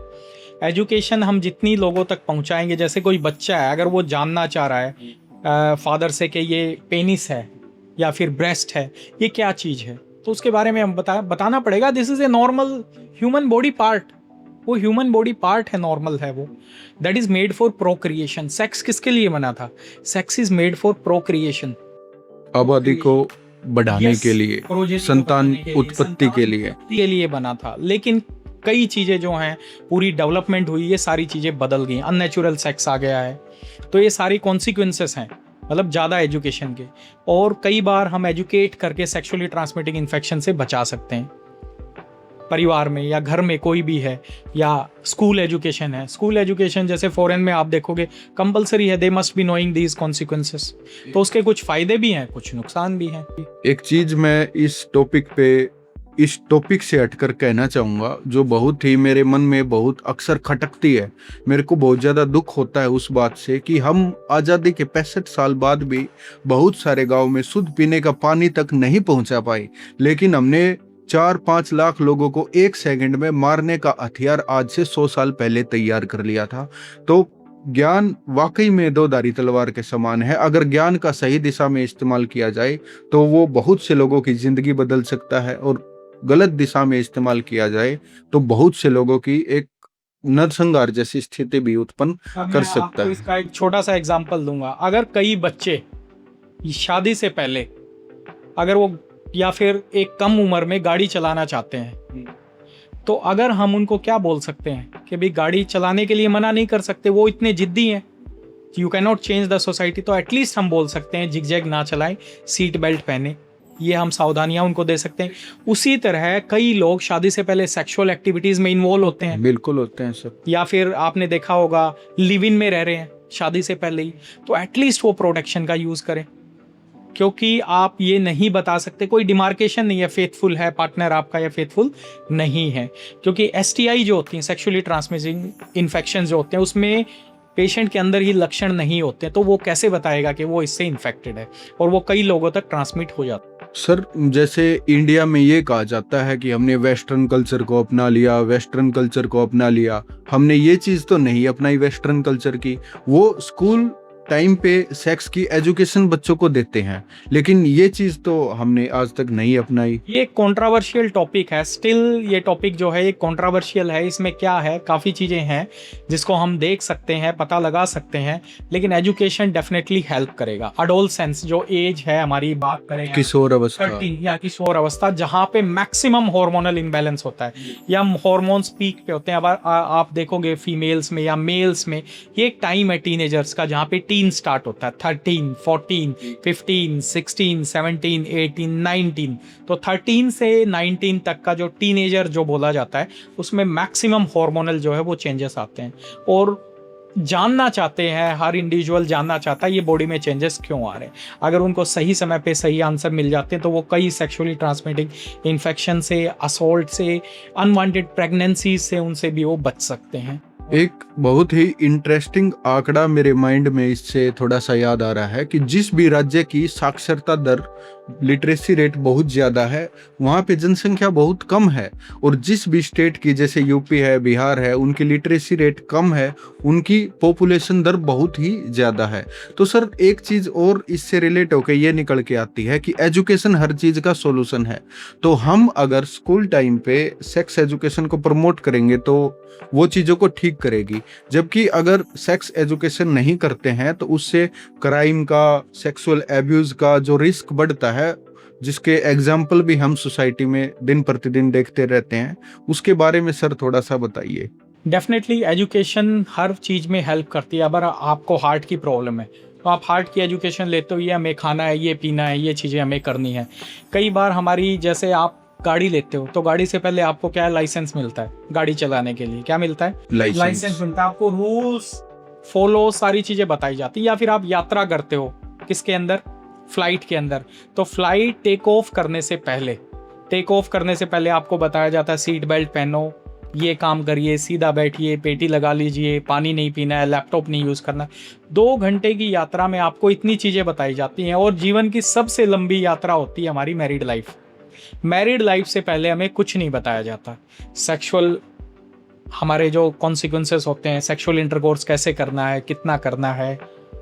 एजुकेशन हम जितनी लोगों तक पहुंचाएंगे, जैसे कोई बच्चा है अगर वो जानना चाह रहा है फादर से कि ये पेनिस है या फिर ब्रेस्ट है, ये क्या चीज़ है, तो उसके बारे में हम बताना पड़ेगा this is a normal human body part. वो ह्यूमन बॉडी पार्ट है, नॉर्मल है वो, that is made for procreation. Sex किसके लिए बना था? Sex is made for procreation, आबादी को बढ़ाने के लिए, संतान उत्पत्ति के लिए बना था। लेकिन कई चीज़ें जो हैं, पूरी डेवलपमेंट हुई, ये सारी चीज़ें बदल गई, अननेचुरल सेक्स आ गया है, तो ये सारी कॉन्सिक्वेंसेस हैं मतलब ज़्यादा एजुकेशन के। और कई बार हम एजुकेट करके सेक्सुअली ट्रांसमिटिंग इन्फेक्शन से बचा सकते हैं, परिवार में या घर में कोई भी है, या स्कूल एजुकेशन है। स्कूल एजुकेशन जैसे फॉरेन में आप देखोगे कंपलसरी है, they must be knowing these consequences. तो उसके कुछ फायदे भी हैं, कुछ नुकसान भी हैं। एक चीज मैं इस टॉपिक से हटकर कहना चाहूँगा जो बहुत ही मेरे मन में बहुत अक्सर खटकती है। मेरे को बहुत ज़्यादा दुख होता है उस बात से कि हम आज़ादी के 65 साल बाद भी बहुत सारे गांव में शुद्ध पीने का पानी तक नहीं पहुंचा पाए, लेकिन हमने 4-5 लाख लोगों को एक सेकंड में मारने का हथियार आज से 100 साल पहले तैयार कर लिया था। तो ज्ञान वाकई में दो धारी तलवार के समान है। अगर ज्ञान का सही दिशा में इस्तेमाल किया जाए तो वो बहुत से लोगों की जिंदगी बदल सकता है, और गलत दिशा में इस्तेमाल किया जाए तो बहुत से लोगों की एक नरसंहार जैसी स्थिति भी उत्पन्न कर सकता है। इसका एक छोटा सा एग्जांपल दूंगा। अगर कई बच्चे शादी से पहले अगर वो या फिर एक कम उम्र में गाड़ी चलाना चाहते हैं, तो अगर हम उनको क्या बोल सकते हैं कि भाई गाड़ी चलाने के लिए मना नहीं कर सकते, वो इतने जिद्दी हैं, you can not change the society, तो एटलीस्ट हम बोल सकते हैं जिगजैग ना चलाएं, सीट बेल्ट पहने, ये हम सावधानियां उनको दे सकते हैं। उसी तरह कई लोग शादी से पहले सेक्सुअल एक्टिविटीज़ में इन्वॉल्व होते हैं, बिल्कुल होते हैं सब, या फिर आपने देखा होगा लिव इन में रह रहे हैं शादी से पहले ही, तो एटलीस्ट वो प्रोटेक्शन का यूज़ करें, क्योंकि आप ये नहीं बता सकते, कोई डिमार्केशन नहीं है फेथफुल है पार्टनर आपका या फेथफुल नहीं है। क्योंकि STI जो होती हैं, सेक्सुअली ट्रांसमिटिंग इन्फेक्शन जो होते हैं, उसमें पेशेंट के अंदर ही लक्षण नहीं होते, तो वो कैसे बताएगा कि वो इससे इन्फेक्टेड है, और वो कई लोगों तक ट्रांसमिट हो जाता है। सर, जैसे इंडिया में ये कहा जाता है कि हमने वेस्टर्न कल्चर को अपना लिया, हमने ये चीज़ तो नहीं अपनाई वेस्टर्न कल्चर की। वो स्कूल टाइम पे सेक्स की एजुकेशन बच्चों को देते हैं, लेकिन ये चीज़ तो हमने आज तक नहीं अपनाई। ये कंट्रोवर्शियल टॉपिक है, स्टिल ये टॉपिक जो है ये कंट्रोवर्शियल है। इसमें क्या है, काफ़ी चीज़ें हैं जिसको हम देख सकते हैं, पता लगा सकते हैं, लेकिन एजुकेशन डेफिनेटली हेल्प करेगा। अडोलसेंस जो एज है हमारी, बात करें किशोर अवस्था, 13 या किशोर अवस्था, जहाँ पे मैक्सिमम हार्मोनल इम्बैलेंस होता है या हार्मोन्स पीक पे होते हैं। अब आप देखोगे फीमेल्स में या मेल्स में, ये एक टाइम है टीनेजर्स का जहाँ पे टीन स्टार्ट होता है, 13, 14, 15, 16, 17, 18, 19। तो 13 से 19 तक का जो टीनेजर जो बोला जाता है, उसमें मैक्सिमम हार्मोनल जो है वो चेंजेस आते हैं। और जानना चाहते हैं, हर इंडिविजुअल जानना चाहता है ये बॉडी में चेंजेस क्यों आ रहे हैं। अगर उनको सही समय पे सही आंसर मिल जाते हैं तो वो कई सेक्सुअली ट्रांसमिटिंग इन्फेक्शन से, असॉल्ट से, अनवांटेड प्रेगनेंसी से, उनसे भी वो बच सकते हैं। एक बहुत ही इंटरेस्टिंग आंकड़ा मेरे माइंड में इससे थोड़ा सा याद आ रहा है कि जिस भी राज्य की साक्षरता दर, लिटरेसी रेट बहुत ज़्यादा है, वहाँ पे जनसंख्या बहुत कम है, और जिस भी स्टेट की, जैसे यूपी है, बिहार है, उनकी लिटरेसी रेट कम है, उनकी पॉपुलेशन दर बहुत ही ज़्यादा है। तो सर एक चीज़ और इससे रिलेट होकर ये निकल के आती है कि एजुकेशन हर चीज़ का सॉल्यूशन है। तो हम अगर स्कूल टाइम पे सेक्स एजुकेशन को प्रमोट करेंगे तो वो चीज़ों को ठीक करेगी, जबकि अगर सेक्स एजुकेशन नहीं करते हैं तो उससे क्राइम का, सेक्सुअल एब्यूज़ का जो रिस्क बढ़ता है, जिसके एग्जाम्पल भी हम सोसाइटी में दिन प्रतिदिन देखते रहते हैं, उसके बारे में सर थोड़ा सा बताइए। डेफिनेटली एजुकेशन हर चीज़ में हेल्प करती है। अगर आपको हार्ट की प्रॉब्लम है तो आप हार्ट की एजुकेशन लेते हो, ये हमें खाना है, ये पीना है, ये चीज़ें हमें करनी है। कई बार हमारी, जैसे आप गाड़ी लेते हो तो गाड़ी से पहले आपको क्या है, लाइसेंस मिलता है गाड़ी चलाने के लिए। क्या मिलता है? लाइसेंस मिलता है आपको। रूल्स फॉलो, सारी चीज़ें बताई जाती है। या फिर आप यात्रा करते हो किसके अंदर? फ्लाइट के अंदर। तो फ्लाइट टेक ऑफ करने से पहले आपको बताया जाता है सीट बेल्ट पहनो, ये काम करिए, सीधा बैठिए, पेटी लगा लीजिए, पानी नहीं पीना है, लैपटॉप नहीं यूज़ करना। 2 घंटे की यात्रा में आपको इतनी चीज़ें बताई जाती हैं। और जीवन की सबसे लंबी यात्रा होती है हमारी मैरिड लाइफ। मैरिड लाइफ से पहले हमें कुछ नहीं बताया जाता। सेक्सुअल, हमारे जो कॉन्सिक्वेंसेस होते हैं, सेक्सुअल इंटरकोर्स कैसे करना है, कितना करना है,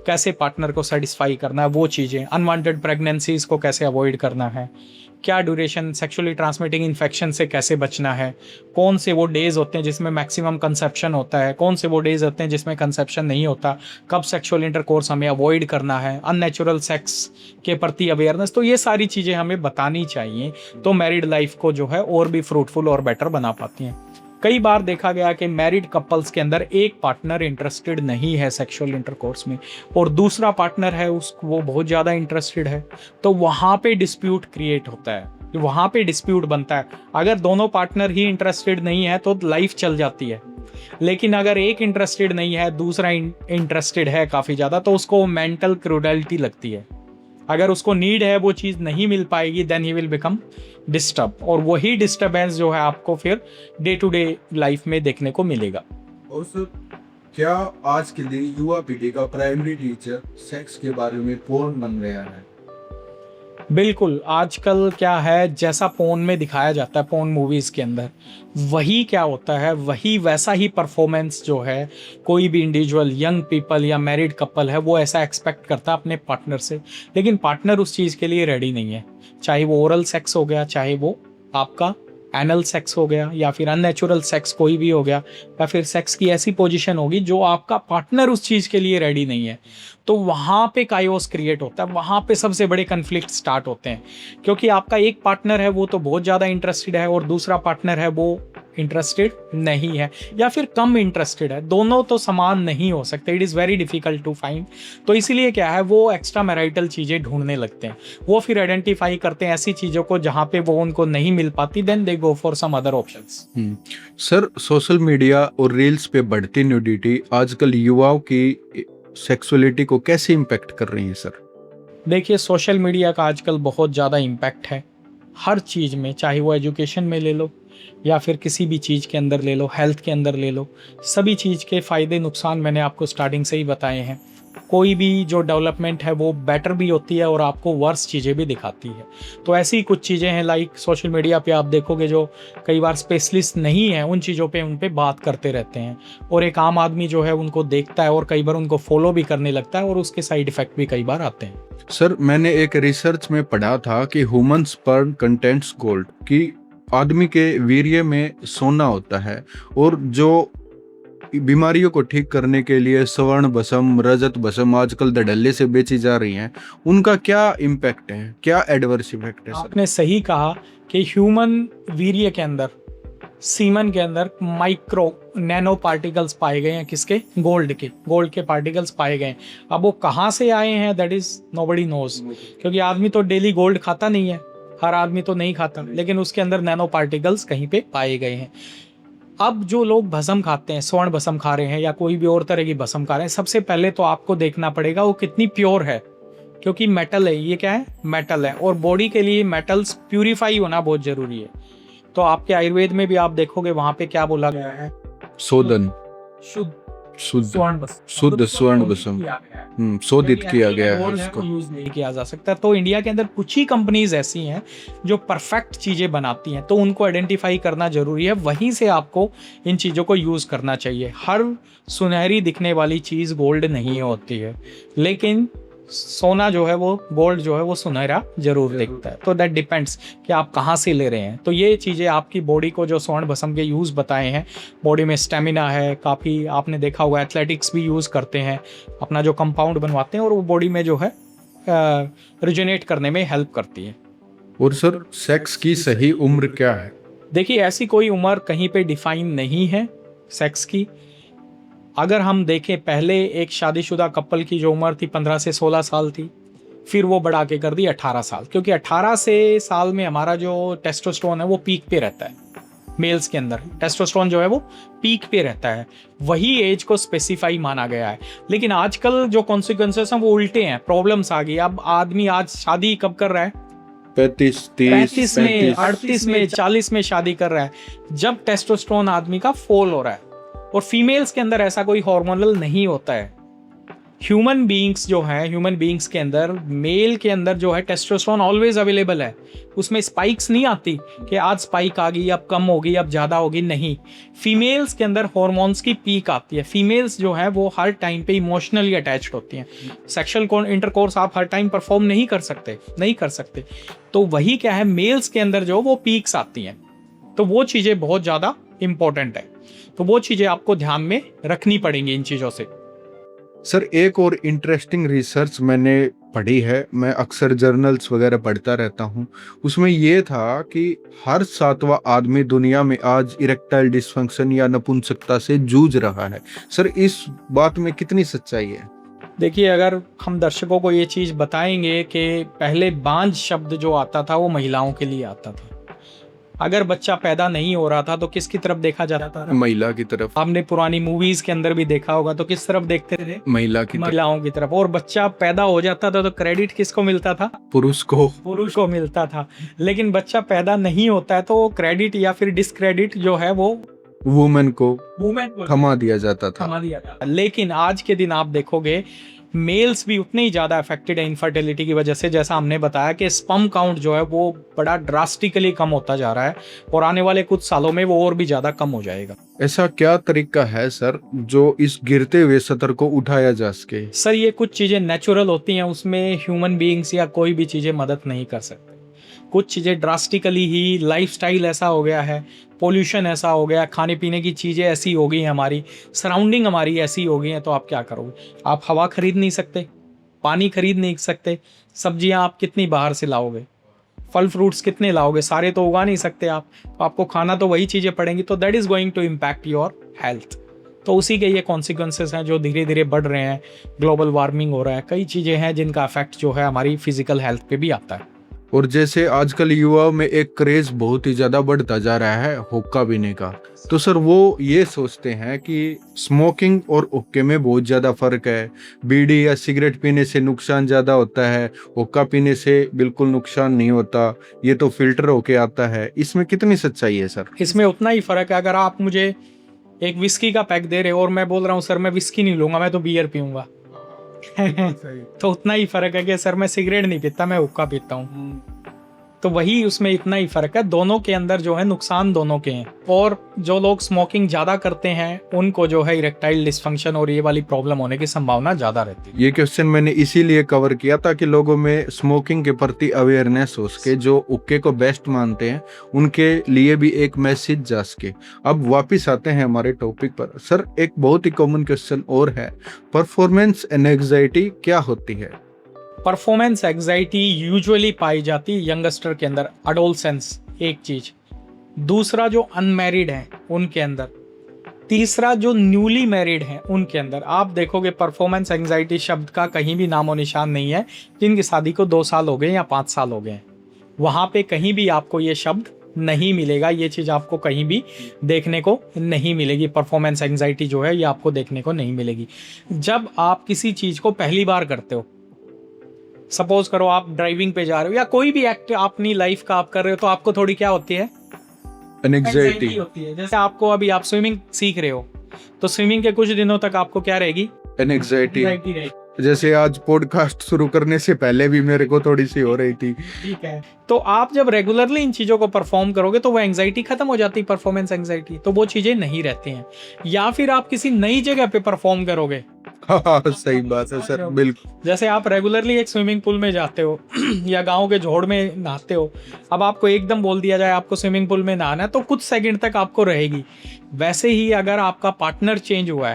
कैसे पार्टनर को सेटिस्फाई करना है, वो चीज़ें, अनवांटेड प्रेगनेंसीज को कैसे अवॉइड करना है, क्या ड्यूरेशन, सेक्सुअली ट्रांसमिटिंग इन्फेक्शन से कैसे बचना है, कौन से वो डेज होते हैं जिसमें मैक्सिमम कंसेप्शन होता है, कौन से वो डेज होते हैं जिसमें कंसेप्शन नहीं होता, कब सेक्सुअल इंटरकोर्स हमें अवॉइड करना है, अननेचुरल सेक्स के प्रति अवेयरनेस। तो ये सारी चीज़ें हमें बतानी चाहिए, तो मैरिड लाइफ को जो है और भी फ्रूटफुल और बेटर बना पाती हैं। कई बार देखा गया कि मैरिड कपल्स के अंदर एक पार्टनर इंटरेस्टेड नहीं है सेक्सुअल इंटरकोर्स में और दूसरा पार्टनर है वो बहुत ज़्यादा इंटरेस्टेड है, तो वहाँ पे डिस्प्यूट क्रिएट होता है, वहाँ पे डिस्प्यूट बनता है। अगर दोनों पार्टनर ही इंटरेस्टेड नहीं है तो लाइफ चल जाती है, लेकिन अगर एक इंटरेस्टेड नहीं है, दूसरा इंटरेस्टेड है काफ़ी ज़्यादा, तो उसको मेंटल क्रूडलिटी लगती है। अगर उसको नीड है, वो चीज़ नहीं मिल पाएगी, then he will become disturb, और वही डिस्टर्बेंस जो है आपको फिर डे टू डे लाइफ में देखने को मिलेगा। और सर, क्या आज के लिए युवा पीढ़ी का प्राइमरी टीचर सेक्स के बारे में कौन बन गया है? बिल्कुल, आजकल क्या है, जैसा पोर्न में दिखाया जाता है, पोर्न मूवीज़ के अंदर, वही क्या होता है, वही वैसा ही परफॉर्मेंस जो है कोई भी इंडिविजुअल, यंग पीपल या मैरिड कपल है, वो ऐसा एक्सपेक्ट करता है अपने पार्टनर से, लेकिन पार्टनर उस चीज़ के लिए रेडी नहीं है। चाहे वो ओरल सेक्स हो गया, चाहे वो आपका एनल सेक्स हो गया, या फिर अननेचुरल सेक्स कोई भी हो गया, या फिर सेक्स की ऐसी पोजीशन होगी जो आपका पार्टनर उस चीज़ के लिए रेडी नहीं है, तो वहाँ पे कायोस क्रिएट होता है, वहाँ पे सबसे बड़े कन्फ्लिक्ट स्टार्ट होते हैं। क्योंकि आपका एक पार्टनर है वो तो बहुत ज़्यादा इंटरेस्टेड है और दूसरा पार्टनर है वो इंटरेस्टेड नहीं है या फिर कम इंटरेस्टेड है, दोनों तो समान नहीं हो सकते, it is very difficult to find. तो इसीलिए क्या है, वो एक्स्ट्रा मैरिटल चीज़ें ढूंढने लगते हैं, वो फिर आइडेंटिफाई करते हैं ऐसी चीज़ों को जहाँ पे वो उनको नहीं मिल पाती, then they go for some other options. Sir, social media और रील्स पे बढ़ती न्यूडिटी आजकल युवाओं की सेक्सुअलिटी को कैसे इम्पैक्ट कर रही है सर? देखिए, सोशल मीडिया का आजकल बहुत ज़्यादा इम्पैक्ट है हर चीज़ में, चाहे वो एजुकेशन में ले लो या फिर किसी भी चीज़ के अंदर ले लो, हेल्थ के अंदर ले लो, सभी चीज़ के फ़ायदे नुकसान मैंने आपको स्टार्टिंग से ही बताए हैं। कोई भी जो डेवलपमेंट है वो बेटर भी होती है और आपको वर्स चीज़ें भी दिखाती है। तो ऐसी ही कुछ चीज़ें हैं, लाइक सोशल मीडिया पे आप देखोगे जो कई बार स्पेशलिस्ट नहीं है उन चीज़ों पे उन पे बात करते रहते हैं, और एक आम आदमी जो है उनको देखता है और कई बार उनको फॉलो भी करने लगता है, और उसके साइड इफ़ेक्ट भी कई बार आते हैं। सर, मैंने एक रिसर्च में पढ़ा था कि ह्यूमन स्पर्म कंटेंट्स गोल्ड की आदमी के वीर्य में सोना होता है, और जो बीमारियों को ठीक करने के लिए स्वर्ण भस्म, रजत भस्म आजकल धड़ल्ले से बेची जा रही हैं, उनका क्या इम्पैक्ट है, क्या एडवर्स इफेक्ट है सर? आपने सही कहा कि ह्यूमन वीर्य के अंदर, सीमन के अंदर माइक्रो नैनो पार्टिकल्स पाए गए हैं, किसके? गोल्ड के पार्टिकल्स पाए गए हैं। अब वो कहाँ से आए हैं, दैट इज नोबडी नोज, क्योंकि आदमी तो डेली गोल्ड खाता नहीं है, हर आदमी तो नहीं खाता, लेकिन उसके अंदर नैनो पार्टिकल्स कहीं पे पाए गए हैं। अब जो लोग भस्म खाते हैं, स्वर्ण भस्म खा रहे हैं या कोई भी और तरह की भस्म खा रहे हैं, सबसे पहले तो आपको देखना पड़ेगा वो कितनी प्योर है, क्योंकि मेटल है, ये क्या है, मेटल है, और बॉडी के लिए मेटल्स प्यूरिफाई होना बहुत जरूरी है। तो आपके आयुर्वेद में भी आप देखोगे वहां पे क्या बोला गया है, शोधन, शुद्ध शुद्ध स्वर्ण भस्म, शुद्ध स्वर्ण भस्म शोधित किया गया है और उसको। यूज नहीं किया जा सकता। तो इंडिया के अंदर कुछ ही कंपनीज ऐसी हैं जो परफेक्ट चीजें बनाती हैं, तो उनको आइडेंटिफाई करना जरूरी है, वहीं से आपको इन चीजों को यूज करना चाहिए। हर सुनहरी दिखने वाली चीज गोल्ड नहीं होती है, लेकिन सोना जो है वो, गोल्ड जो है वो सुनहरा जरूर दिखता है। तो दैट डिपेंड्स कि आप कहाँ से ले रहे हैं। तो ये चीज़ें आपकी बॉडी को, जो स्वर्ण भस्म के यूज़ बताए हैं, बॉडी में स्टेमिना है काफ़ी, आपने देखा होगा एथलेटिक्स भी यूज़ करते हैं, अपना जो कंपाउंड बनवाते हैं, और वो बॉडी में जो है रिजोनेट करने में हेल्प करती है। और सर सेक्स की सही उम्र क्या है? देखिए, ऐसी कोई उम्र कहीं पे डिफाइन नहीं है सेक्स की। अगर हम देखें, पहले एक शादीशुदा कपल की जो उम्र थी 15 से 16 साल थी, फिर वो बढ़ा के कर दी 18 साल, क्योंकि 18 से साल में हमारा जो टेस्टोस्टेरोन है वो पीक पे रहता है। मेल्स के अंदर टेस्टोस्टेरोन जो है वो पीक पे रहता है, वही एज को स्पेसिफाई माना गया है। लेकिन आजकल जो कॉन्सिक्वेंसेस हैं वो उल्टे हैं, प्रॉब्लम्स आ गई। अब आदमी आज शादी कब कर रहा है? 35 35 में, 38 में, 40 में शादी कर रहा है, जब टेस्टोस्टेरोन आदमी का फॉल हो रहा है। और फीमेल्स के अंदर ऐसा कोई हार्मोनल नहीं होता है। ह्यूमन बीइंग्स जो है, ह्यूमन बीइंग्स के अंदर, मेल के अंदर जो है टेस्टोस्टेरोन ऑलवेज अवेलेबल है। उसमें स्पाइक्स नहीं आती कि आज स्पाइक आ गई, अब कम होगी, अब ज़्यादा होगी, नहीं। फीमेल्स के अंदर हॉर्मोन्स की पीक आती है। फीमेल्स जो है वो हर टाइम पे इमोशनली अटैच्ड होती हैं। सेक्शुअल इंटरकोर्स आप हर टाइम परफॉर्म नहीं कर सकते। तो वही क्या है, मेल्स के अंदर जो वो पीक्स आती हैं। तो वो चीज़ें बहुत ज़्यादा इंपॉर्टेंट है। तो वो चीज़ें आपको ध्यान में रखनी पड़ेंगी इन चीज़ों से। सर एक और इंटरेस्टिंग रिसर्च मैंने पढ़ी है, मैं अक्सर जर्नल्स वगैरह पढ़ता रहता हूँ, उसमें ये था कि हर 7वां आदमी दुनिया में आज इरेक्टाइल डिसफंक्शन या नपुंसकता से जूझ रहा है। सर इस बात में कितनी सच्चाई है? देखिए, अगर हम दर्शकों को ये चीज़ बताएंगे कि पहले बांझ शब्द जो आता था वो महिलाओं के लिए आता था। अगर बच्चा पैदा नहीं हो रहा था तो किसकी तरफ देखा जाता था? महिला की तरफ। आपने पुरानी मूवीज के अंदर भी देखा होगा, तो किस तरफ देखते थे? महिला की तरफ। महिलाओं की तरफ। और बच्चा पैदा हो जाता था तो क्रेडिट किसको मिलता था? पुरुष को मिलता था। लेकिन बच्चा पैदा नहीं होता है तो क्रेडिट या फिर डिसक्रेडिट जो है वो वुमेन को थमा दिया जाता था। लेकिन आज के दिन आप देखोगे मेल्स भी उतने ही ज़्यादा अफेक्टेड है इनफर्टिलिटी की वजह से। जैसा हमने बताया कि स्पर्म काउंट जो है वो बड़ा ड्रास्टिकली कम होता जा रहा है, और आने वाले कुछ सालों में वो और भी ज़्यादा कम हो जाएगा। ऐसा क्या तरीका है सर जो इस गिरते हुए सतर को उठाया जा सके? सर ये कुछ चीज़ें नेचुरल होती हैं, उसमें ह्यूमन बीइंग्स या कोई भी चीज़ें मदद नहीं कर सकते। कुछ चीज़ें ड्रास्टिकली ही, लाइफस्टाइल ऐसा हो गया है, पोल्यूशन ऐसा हो गया, खाने पीने की चीज़ें ऐसी हो गई हैं, हमारी सराउंडिंग हमारी ऐसी हो गई हैं, तो आप क्या करोगे? आप हवा खरीद नहीं सकते, पानी खरीद नहीं सकते, सब्जियां आप कितनी बाहर से लाओगे, फल फ्रूट्स कितने लाओगे? सारे तो उगा नहीं सकते आप, तो आपको खाना तो वही चीज़ें पड़ेंगी। तो that is going to impact your health. तो उसी के ये कॉन्सिक्वेंसेस हैं जो धीरे धीरे बढ़ रहे हैं। ग्लोबल वार्मिंग हो रहा है, कई चीज़ें हैं जिनका इफेक्ट जो है हमारी फिजिकल हेल्थ पे भी आता है। और जैसे आजकल युवाओं में एक क्रेज बहुत ही ज्यादा बढ़ता जा रहा है हुक्का पीने का, तो सर वो ये सोचते हैं कि स्मोकिंग और हुक्के में बहुत ज्यादा फर्क है, बीड़ी या सिगरेट पीने से नुकसान ज्यादा होता है, हुक्का पीने से बिल्कुल नुकसान नहीं होता, ये तो फिल्टर होके आता है। इसमें कितनी सच्चाई है सर? इसमें उतना ही फर्क है। अगर आप मुझे एक विस्की का पैक दे रहे हो और मैं बोल रहा हूँ सर मैं विस्की नहीं लूंगा, मैं तो बियर पीऊंगा तो उतना ही फर्क है कि सर मैं सिगरेट नहीं पीता, मैं हुक्का पीता हूँ। तो वही उसमें इतना ही फर्क है। दोनों के अंदर जो है नुकसान दोनों के हैं। और जो लोग स्मोकिंग ज़्यादा करते हैं उनको जो है इरेक्टाइल डिसफंक्शन और ये वाली प्रॉब्लम होने की संभावना ज़्यादा रहती है। ये क्वेश्चन मैंने इसीलिए कवर किया ताकि लोगों में स्मोकिंग के प्रति अवेयरनेस हो सके। जो हुक्के को बेस्ट मानते हैं उनके लिए भी एक मैसेज जा सके। अब वापिस आते हैं हमारे टॉपिक पर। सर एक बहुत ही कॉमन क्वेश्चन और है, परफॉर्मेंस एंजाइटी क्या होती है? परफॉर्मेंस एंजाइटी यूजुअली पाई जाती है यंगस्टर के अंदर, अडोलसेंस एक चीज, दूसरा जो अनमैरिड हैं उनके अंदर, तीसरा जो न्यूली मैरिड हैं उनके अंदर। आप देखोगे परफॉर्मेंस एंजाइटी शब्द का कहीं भी नामो निशान नहीं है। जिनकी शादी को 2 साल हो गए या 5 साल हो गए, वहाँ पे कहीं भी आपको ये शब्द नहीं मिलेगा। ये चीज़ आपको कहीं भी देखने को नहीं मिलेगी। परफॉर्मेंस एंग्जाइटी जो है ये आपको देखने को नहीं मिलेगी। जब आप किसी चीज़ को पहली बार करते हो, सपोज करो आप ड्राइविंग पे जा रहे हो या कोई भी एक्ट अपनी लाइफ का आप कर रहे हो, तो आपको थोड़ी क्या होती है, एंग्जाइटी होती है। जैसे आपको अभी आप स्विमिंग सीख रहे हो, तो स्विमिंग के कुछ दिनों तक आपको क्या रहेगी, एंग्जाइटी। एंग्जाइटी रहेगी। जैसे आज पॉडकास्ट शुरू करने से पहले भी मेरे को थोड़ी सी हो रही थी। ठीक है, तो आप जब रेगुलरली इन चीज़ों को परफॉर्म करोगे तो वो एंग्जाइटी खत्म हो जाती है, परफॉर्मेंस एंग्जाइटी, तो वो चीज़ें नहीं रहती हैं। या फिर आप किसी नई जगह पे परफॉर्म करोगे, हाँ सही बात है सर, बिल्कुल। जैसे आप रेगुलरली एक स्विमिंग पूल में जाते हो या गांव के जोड़ में नहाते हो, अब आपको एकदम बोल दिया जाए आपको स्विमिंग पूल में नहाना है, तो कुछ सेकंड तक आपको रहेगी। वैसे ही अगर आपका पार्टनर चेंज हुआ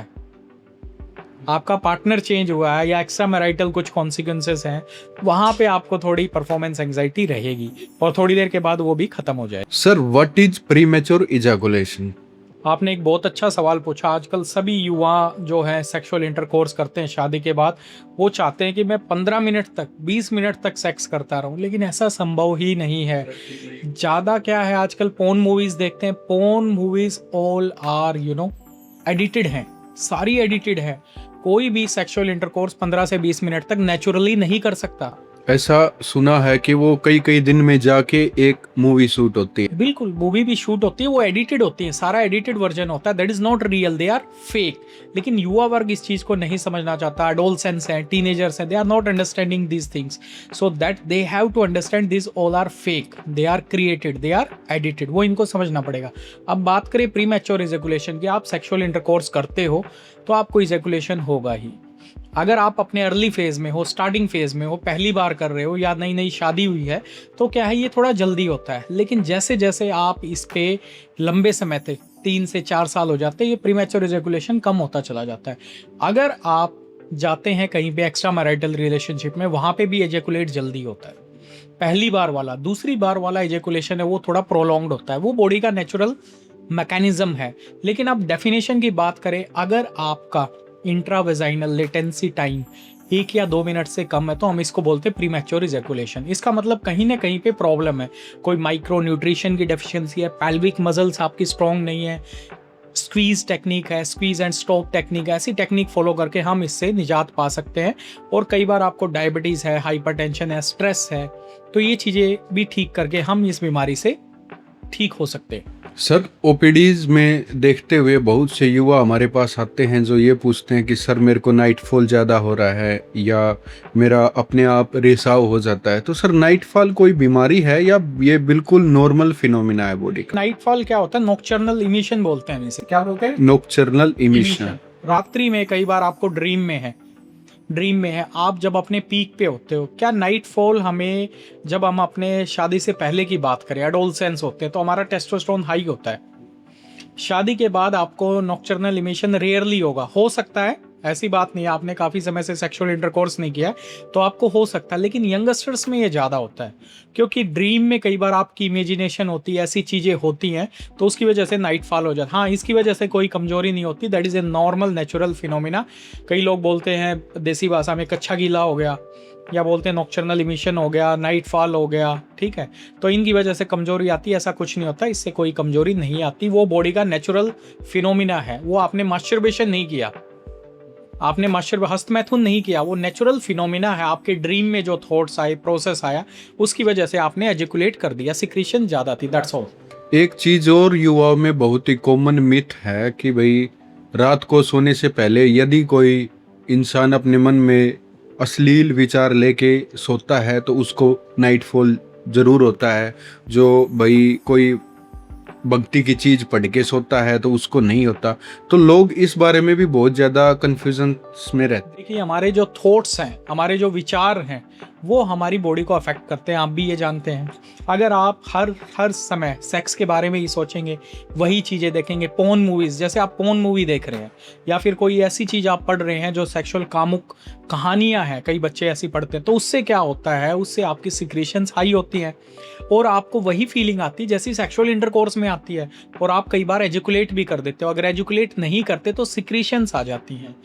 है, या एक्स्ट्रा मैरिटल कुछ कॉन्सिक्वेंसेस हैं, वहां पे आपको थोड़ी परफॉर्मेंस एंग्जाइटी रहेगी और थोड़ी देर के बाद वो भी खत्म हो जाए। Sir what is premature ejaculation? आपने एक बहुत अच्छा सवाल पूछा। आजकल सभी युवा जो है सेक्सुअल इंटरकोर्स करते हैं शादी के बाद, वो चाहते हैं कि मैं 15 मिनट तक 20 मिनट तक सेक्स करता रहूं, लेकिन ऐसा संभव ही नहीं है। ज़्यादा क्या है, आजकल पोर्न मूवीज देखते हैं, porn movies all are edited हैं, सारी एडिटेड है। कोई भी सेक्सुअल इंटरकोर्स 15 से 20 मिनट तक नेचुरली नहीं कर सकता। ऐसा सुना है कि वो कई दिन में जाके एक मूवी शूट होती है। बिल्कुल, मूवी भी शूट होती है, वो एडिटेड होती है, सारा एडिटेड वर्जन होता है, that is not real, they are fake. लेकिन युवा वर्ग इस चीज को नहीं समझना चाहता। एडोलसेंस हैं, टीनेजर्स हैं, they are not understanding these things, so that they have to understand this all are fake, they are created, they are edited, वो इनको समझना पड़ेगा। अब बात करें प्रीमैच्योर इजैकुलेशन की, आप सेक्सुअल इंटरकोर्स करते हो तो आपको इजैकुलेशन होगा ही। अगर आप अपने अर्ली फेज में हो, स्टार्टिंग फेज में हो, पहली बार कर रहे हो या नई नई शादी हुई है, तो क्या है, ये थोड़ा जल्दी होता है। लेकिन जैसे जैसे आप इस पे लंबे समय तक 3 से 4 साल हो जाते हैं, ये प्रीमैच्योर इजैकुलेशन कम होता चला जाता है। अगर आप जाते हैं कहीं पे एक्स्ट्रा मैरिटल रिलेशनशिप में, वहाँ पे भी इजैकुलेट जल्दी होता है। पहली बार वाला, दूसरी बार वाला इजैकुलेशन है वो थोड़ा प्रोलॉन्ग्ड होता है, वो बॉडी का नेचुरल मैकेनिज्म है। लेकिन अब डेफिनेशन की बात करें, अगर आपका इंट्रावेजाइनल लेटेंसी टाइम 1 या 2 मिनट से कम है, तो हम इसको बोलते हैं प्रीमैच्योर इजैकुलेशन। इसका मतलब कहीं ना कहीं पे प्रॉब्लम है, कोई माइक्रो न्यूट्रिशन की डेफिशिएंसी है, पैल्विक मसल्स आपकी स्ट्रॉन्ग नहीं है, स्क्वीज टेक्निक है, स्क्वीज एंड स्टॉप टेक्निक है, ऐसी टेक्निक फॉलो करके हम इससे निजात पा सकते हैं। और कई बार आपको डायबिटीज़ है, हाइपरटेंशन है, स्ट्रेस है, तो ये चीज़ें भी ठीक करके हम इस बीमारी से ठीक हो सकते हैं। सर ओपीडीज में देखते हुए बहुत से युवा हमारे पास आते हैं जो ये पूछते हैं कि सर मेरे को नाइट फॉल ज़्यादा हो रहा है या मेरा अपने आप रिसाव हो जाता है। तो सर नाइट फॉल कोई बीमारी है या ये बिल्कुल नॉर्मल फिनोमिना है बॉडी का? नाइट फॉल क्या होता है, नॉकटर्नल इमिशन बोलते हैं इसे। क्या बोलते हैं? Nocturnal emission. रात्रि में कई बार आपको ड्रीम में है, आप जब अपने पीक पे होते हो। क्या नाइट फॉल हमें, जब हम अपने शादी से पहले की बात करें, एडोलसेंस होते हैं, तो हमारा टेस्टोस्टेरोन हाई होता है। शादी के बाद आपको नॉकटर्नल इमिशन रेयरली होगा, हो सकता है, ऐसी बात नहीं है, आपने काफ़ी समय से सेक्सुअल इंटरकोर्स नहीं किया है तो आपको हो सकता है, लेकिन यंगस्टर्स में ये ज़्यादा होता है, क्योंकि ड्रीम में कई बार आपकी इमेजिनेशन होती है, ऐसी चीज़ें होती हैं, तो उसकी वजह से नाइट फॉल हो जाता है। हाँ, इसकी वजह से कोई कमजोरी नहीं होती, that is a normal natural phenomena. कई लोग बोलते हैं देसी भाषा में कच्चा गीला हो गया, या बोलते हैं नॉकटर्नल इमिशन हो गया, नाइट फॉल हो गया, ठीक है, तो इनकी वजह से कमजोरी आती है। ऐसा कुछ नहीं होता, इससे कोई कमजोरी नहीं आती, वो बॉडी का नेचुरल फिनोमिना है। वो आपने मास्टरबेशन नहीं किया, आपने हस्तमैथुन नहीं किया, वो नेचुरल फिनोमिना है। आपके ड्रीम में जो थॉट्स आए, प्रोसेस आया, उसकी वजह से आपने एजिकुलेट कर दिया, सिक्रीशन ज़्यादा थी, दैट्स ऑल। एक चीज़ और युवाओं में बहुत ही कॉमन मिथ है कि भाई रात को सोने से पहले यदि कोई इंसान अपने मन में अश्लील विचार लेके सोता है तो उसको नाइट फॉल जरूर होता है। जो भाई कोई भक्ति की चीज पढ़ के सोता है तो उसको नहीं होता। तो लोग इस बारे में भी बहुत ज्यादा कंफ्यूजन में रहते हैं। देखिए, हमारे जो थॉट्स हैं, हमारे जो विचार हैं, वो हमारी बॉडी को अफेक्ट करते हैं, आप भी ये जानते हैं। अगर आप हर समय सेक्स के बारे में ही सोचेंगे, वही चीज़ें देखेंगे, पोर्न मूवीज़, जैसे आप पोर्न मूवी देख रहे हैं, या फिर कोई ऐसी चीज़ आप पढ़ रहे हैं जो सेक्सुअल कामुक कहानियां हैं, कई बच्चे ऐसी पढ़ते हैं, तो उससे क्या होता है, उससे आपकी सिक्रीशंस हाई होती हैं और आपको वही फीलिंग आती है जैसी सेक्सुअल इंटरकोर्स में आती है, और आप कई बार एजुकुलेट भी कर देते हो। अगर एजुकुलेट नहीं करते तो सिक्रीशंस आ जाती हैं।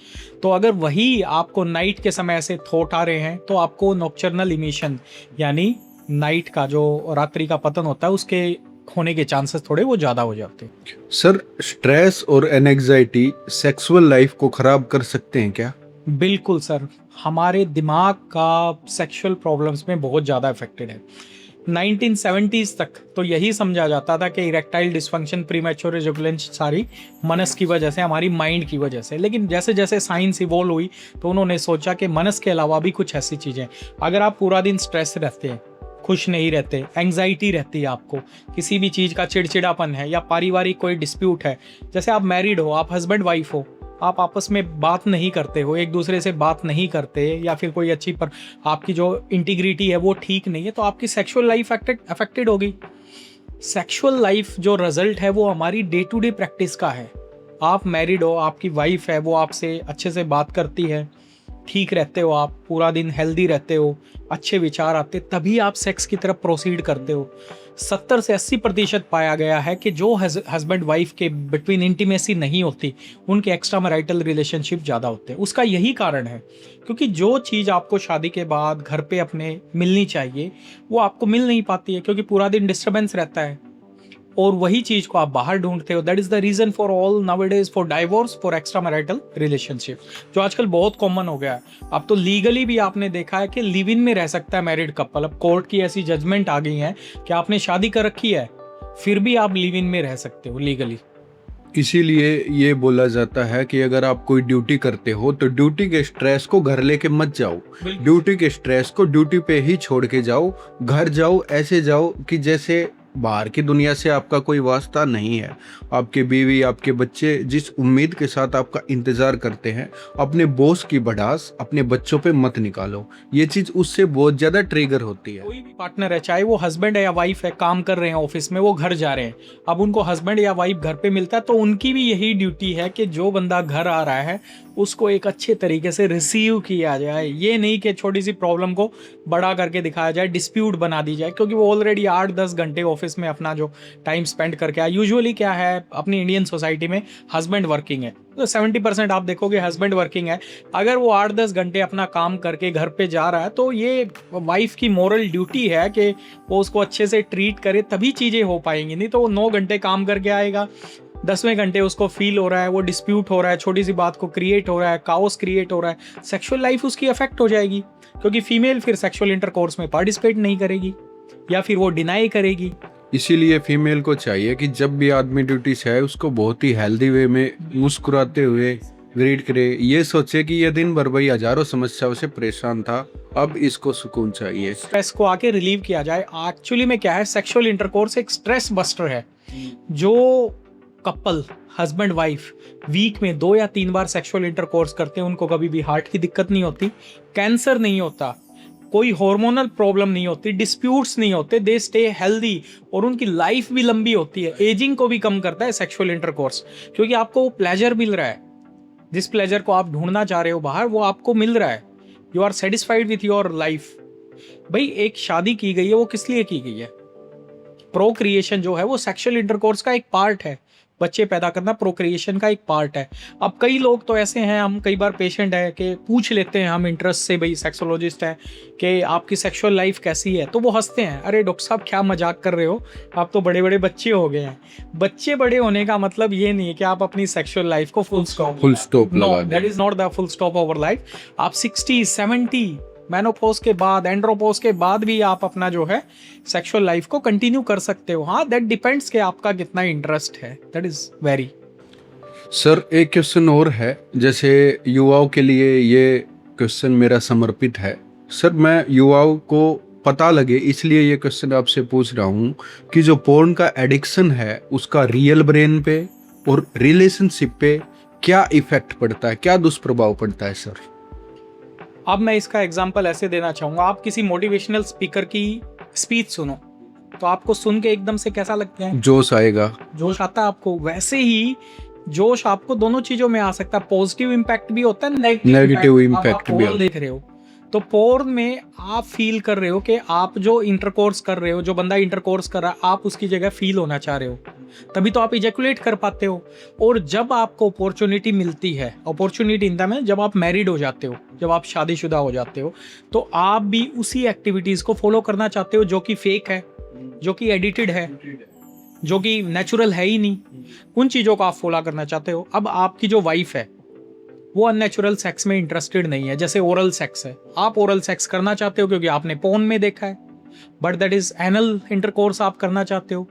तो अगर वही आपको नाइट के समय ऐसे थॉट आ रहे हैं, तो आपको नॉकटर्नल इमिशन यानी नाइट का जो रात्रि का पतन होता है, उसके होने के चांसेस थोड़े वो ज़्यादा हो जाते हैं। सर, स्ट्रेस और एंजाइटी सेक्सुअल लाइफ को खराब कर सकते हैं क्या? बिल्कुल सर, हमारे दिमाग का सेक्सुअल प्रॉब्लम्स में बहुत ज़्यादा इफेक्टेड है। 1970s तक तो यही समझा जाता था कि इरेक्टाइल डिस्फंक्शन, प्रीमैच्योर इजैकुलेशन सारी मनस की वजह से, हमारी माइंड की वजह से। लेकिन जैसे जैसे साइंस इवॉल्व हुई तो उन्होंने सोचा कि मनस के अलावा भी कुछ ऐसी चीज़ें, अगर आप पूरा दिन स्ट्रेस रहते हैं, खुश नहीं रहते, एंग्जाइटी रहती है, आपको किसी भी चीज़ का चिड़चिड़ापन है या पारिवारिक कोई डिस्प्यूट है, जैसे आप मैरिड हो, आप हस्बैंड वाइफ हो, आप आपस में बात नहीं करते हो, एक दूसरे से बात नहीं करते, या फिर कोई अच्छी पर आपकी जो इंटीग्रिटी है वो ठीक नहीं है, तो आपकी सेक्सुअल लाइफ अफेक्टेड होगी। सेक्सुअल लाइफ जो रिजल्ट है वो हमारी डे टू डे प्रैक्टिस का है। आप मैरिड हो, आपकी वाइफ है, वो आपसे अच्छे से बात करती है, ठीक रहते हो, आप पूरा दिन हेल्दी रहते हो, अच्छे विचार आते, तभी आप सेक्स की तरफ प्रोसीड करते हो। 70 से 80% पाया गया है कि जो हस्बैंड वाइफ के बिटवीन इंटीमेसी नहीं होती, उनके एक्स्ट्रा मैरिटल रिलेशनशिप ज़्यादा होते हैं। उसका यही कारण है, क्योंकि जो चीज़ आपको शादी के बाद घर पे अपने मिलनी चाहिए वो आपको मिल नहीं पाती है, क्योंकि पूरा दिन डिस्टर्बेंस रहता है और वही चीज को आप बाहर ढूंढते हो। That is the reason for all nowadays for divorce for extra marital relationship, जो आजकल बहुत कॉमन हो गया है। अब तो लीगली भी आपने देखा है कि लिव इन में रह सकता है मैरिड कपल। अब कोर्ट की ऐसी जजमेंट आ गई है कि आपने शादी कर रखी है फिर भी आप लिव इन में रह सकते हो लीगली। इसीलिए ये बोला जाता है कि अगर आप कोई ड्यूटी करते हो तो ड्यूटी के स्ट्रेस को घर लेके मत जाओ, ड्यूटी के स्ट्रेस को ड्यूटी पे ही छोड़ के जाओ। घर जाओ, ऐसे जाओ कि जैसे बाहर की दुनिया से आपका कोई वास्ता नहीं है। आपके बीवी, आपके बच्चे जिस उम्मीद के साथ आपका इंतजार करते हैं, अपने बॉस की भड़ास अपने बच्चों पे मत निकालो। ये चीज उससे बहुत ज्यादा ट्रिगर होती है। कोई भी पार्टनर है, चाहे वो हस्बैंड है या वाइफ है, काम कर रहे हैं ऑफिस में, वो घर जा रहे हैं, अब उनको हस्बैंड या वाइफ घर पे मिलता है तो उनकी भी यही ड्यूटी है कि जो बंदा घर आ रहा है उसको एक अच्छे तरीके से रिसीव किया जाए। ये नहीं कि छोटी सी प्रॉब्लम को बड़ा करके दिखाया जाए, डिस्प्यूट बना दी जाए, क्योंकि वो ऑलरेडी 8-10 घंटे ऑफिस में अपना जो टाइम स्पेंड करके आया। यूजुअली क्या है अपनी इंडियन सोसाइटी में, हस्बैंड वर्किंग है तो 70% आप देखोगे हस्बैंड वर्किंग है। अगर वो 8-10 घंटे अपना काम करके घर पे जा रहा है तो ये वाइफ की मोरल ड्यूटी है कि वो उसको अच्छे से ट्रीट करे, तभी चीज़ें हो पाएंगी। नहीं तो वो 9 घंटे काम करके आएगा, 10वें घंटे उसको फील हो रहा है, वो डिस्प्यूट हो रहा है, छोटी सी बात को क्रिएट हो रहा है, काओस क्रिएट हो रहा है, सेक्सुअल लाइफ उसकी अफेक्ट हो जाएगी, क्योंकि फीमेल फिर सेक्सुअल इंटरकोर्स में पार्टिसिपेट नहीं करेगी या फिर वो डिनाई करेगी। इसीलिए फीमेल को चाहिए कि जब भी आदमी ड्यूटी से आए उसको बहुत ही हेल्दी वे में मुस्कुराते हुए ग्रीट करे। ये सोचे कि ये दिन भर भाई हजारों समस्याओं से परेशान था, अब इसको सुकून चाहिए, स्ट्रेस को आके रिलीव किया जाए। एक्चुअली में क्या है, सेक्सुअल इंटरकोर्स एक स्ट्रेस बस्टर है। जो कपल हस्बैंड वाइफ वीक में 2 या 3 बार सेक्सुअल इंटरकोर्स करते हैं, उनको कभी भी हार्ट की दिक्कत नहीं होती, कैंसर नहीं होता, कोई हार्मोनल प्रॉब्लम नहीं होती, डिस्प्यूट्स नहीं होते, दे स्टे हेल्दी, और उनकी लाइफ भी लंबी होती है। एजिंग को भी कम करता है सेक्सुअल इंटरकोर्स, क्योंकि आपको वो प्लेजर मिल रहा है, जिस प्लेजर को आप ढूंढना चाह रहे हो बाहर, वो आपको मिल रहा है। You are satisfied with your life. भाई एक शादी की गई है, वो किस लिए की गई है? प्रोक्रिएशन जो है वो सेक्सुअल इंटरकोर्स का एक पार्ट है। बच्चे पैदा करना प्रोक्रिएशन का एक पार्ट है। अब कई लोग तो ऐसे हैं, हम कई बार पेशेंट है कि पूछ लेते हैं हम इंटरेस्ट से, भाई सेक्सोलॉजिस्ट हैं, कि आपकी सेक्सुअल लाइफ कैसी है, तो वो हंसते हैं, अरे डॉक्टर साहब क्या मजाक कर रहे हो, आप तो बड़े बड़े बच्चे हो गए हैं। बच्चे बड़े होने का मतलब ये नहीं है कि आप अपनी सेक्सुअल लाइफ को फुल स्टॉप लगा that is not the full stop of our life. आप 60-70 मेनोपॉज के बाद, एंड्रोपॉज के बाद भी आप अपना जो है सेक्सुअल लाइफ को कंटिन्यू कर सकते हो। हाँ, दैट डिपेंड्स कि आपका कितना इंटरेस्ट है, दैट इज वेरी। सर एक क्वेश्चन और है, जैसे युवाओं के लिए ये क्वेश्चन मेरा समर्पित है। सर मैं युवाओं को पता लगे इसलिए ये क्वेश्चन आपसे पूछ रहा हूँ कि जो पोर्न का एडिक्शन है उसका रियल ब्रेन पे और रिलेशनशिप पे क्या इफेक्ट पड़ता है, क्या दुष्प्रभाव पड़ता है सर? अब मैं इसका एग्जांपल ऐसे देना चाहूँगा, आप किसी मोटिवेशनल स्पीकर की स्पीच सुनो तो आपको सुन के एकदम से कैसा लगता है? जोश आएगा, जोश आता है आपको। वैसे ही जोश आपको दोनों चीजों में आ सकता है, पॉजिटिव इम्पैक्ट भी होता है, नेगेटिव इम्पैक्ट भी देख रहे हो तो पोर्न में आप फील कर रहे हो कि आप जो इंटरकोर्स कर रहे हो, जो बंदा इंटरकोर्स कर रहा है, आप उसकी जगह फील होना चाह रहे हो, तभी तो आप इजैकुलेट कर पाते हो। और जब आपको अपॉर्चुनिटी मिलती है, अपॉर्चुनिटी इन द में जब आप मैरिड हो जाते हो, जब आप शादीशुदा हो जाते हो, तो आप भी उसी एक्टिविटीज को फॉलो करना चाहते हो जो कि फेक है, जो कि एडिटेड है। जो कि नेचुरल है ही नहीं, उन चीज़ों को आप फॉलो करना चाहते हो। अब आपकी जो वाइफ है वो अननेचुरल सेक्स में इंटरेस्टेड नहीं है, जैसे ओरल सेक्स है, आप ओरल सेक्स करना चाहते हो क्योंकि आपने पोर्न में देखा है, but that is anal intercourse आप करना चाहते हो,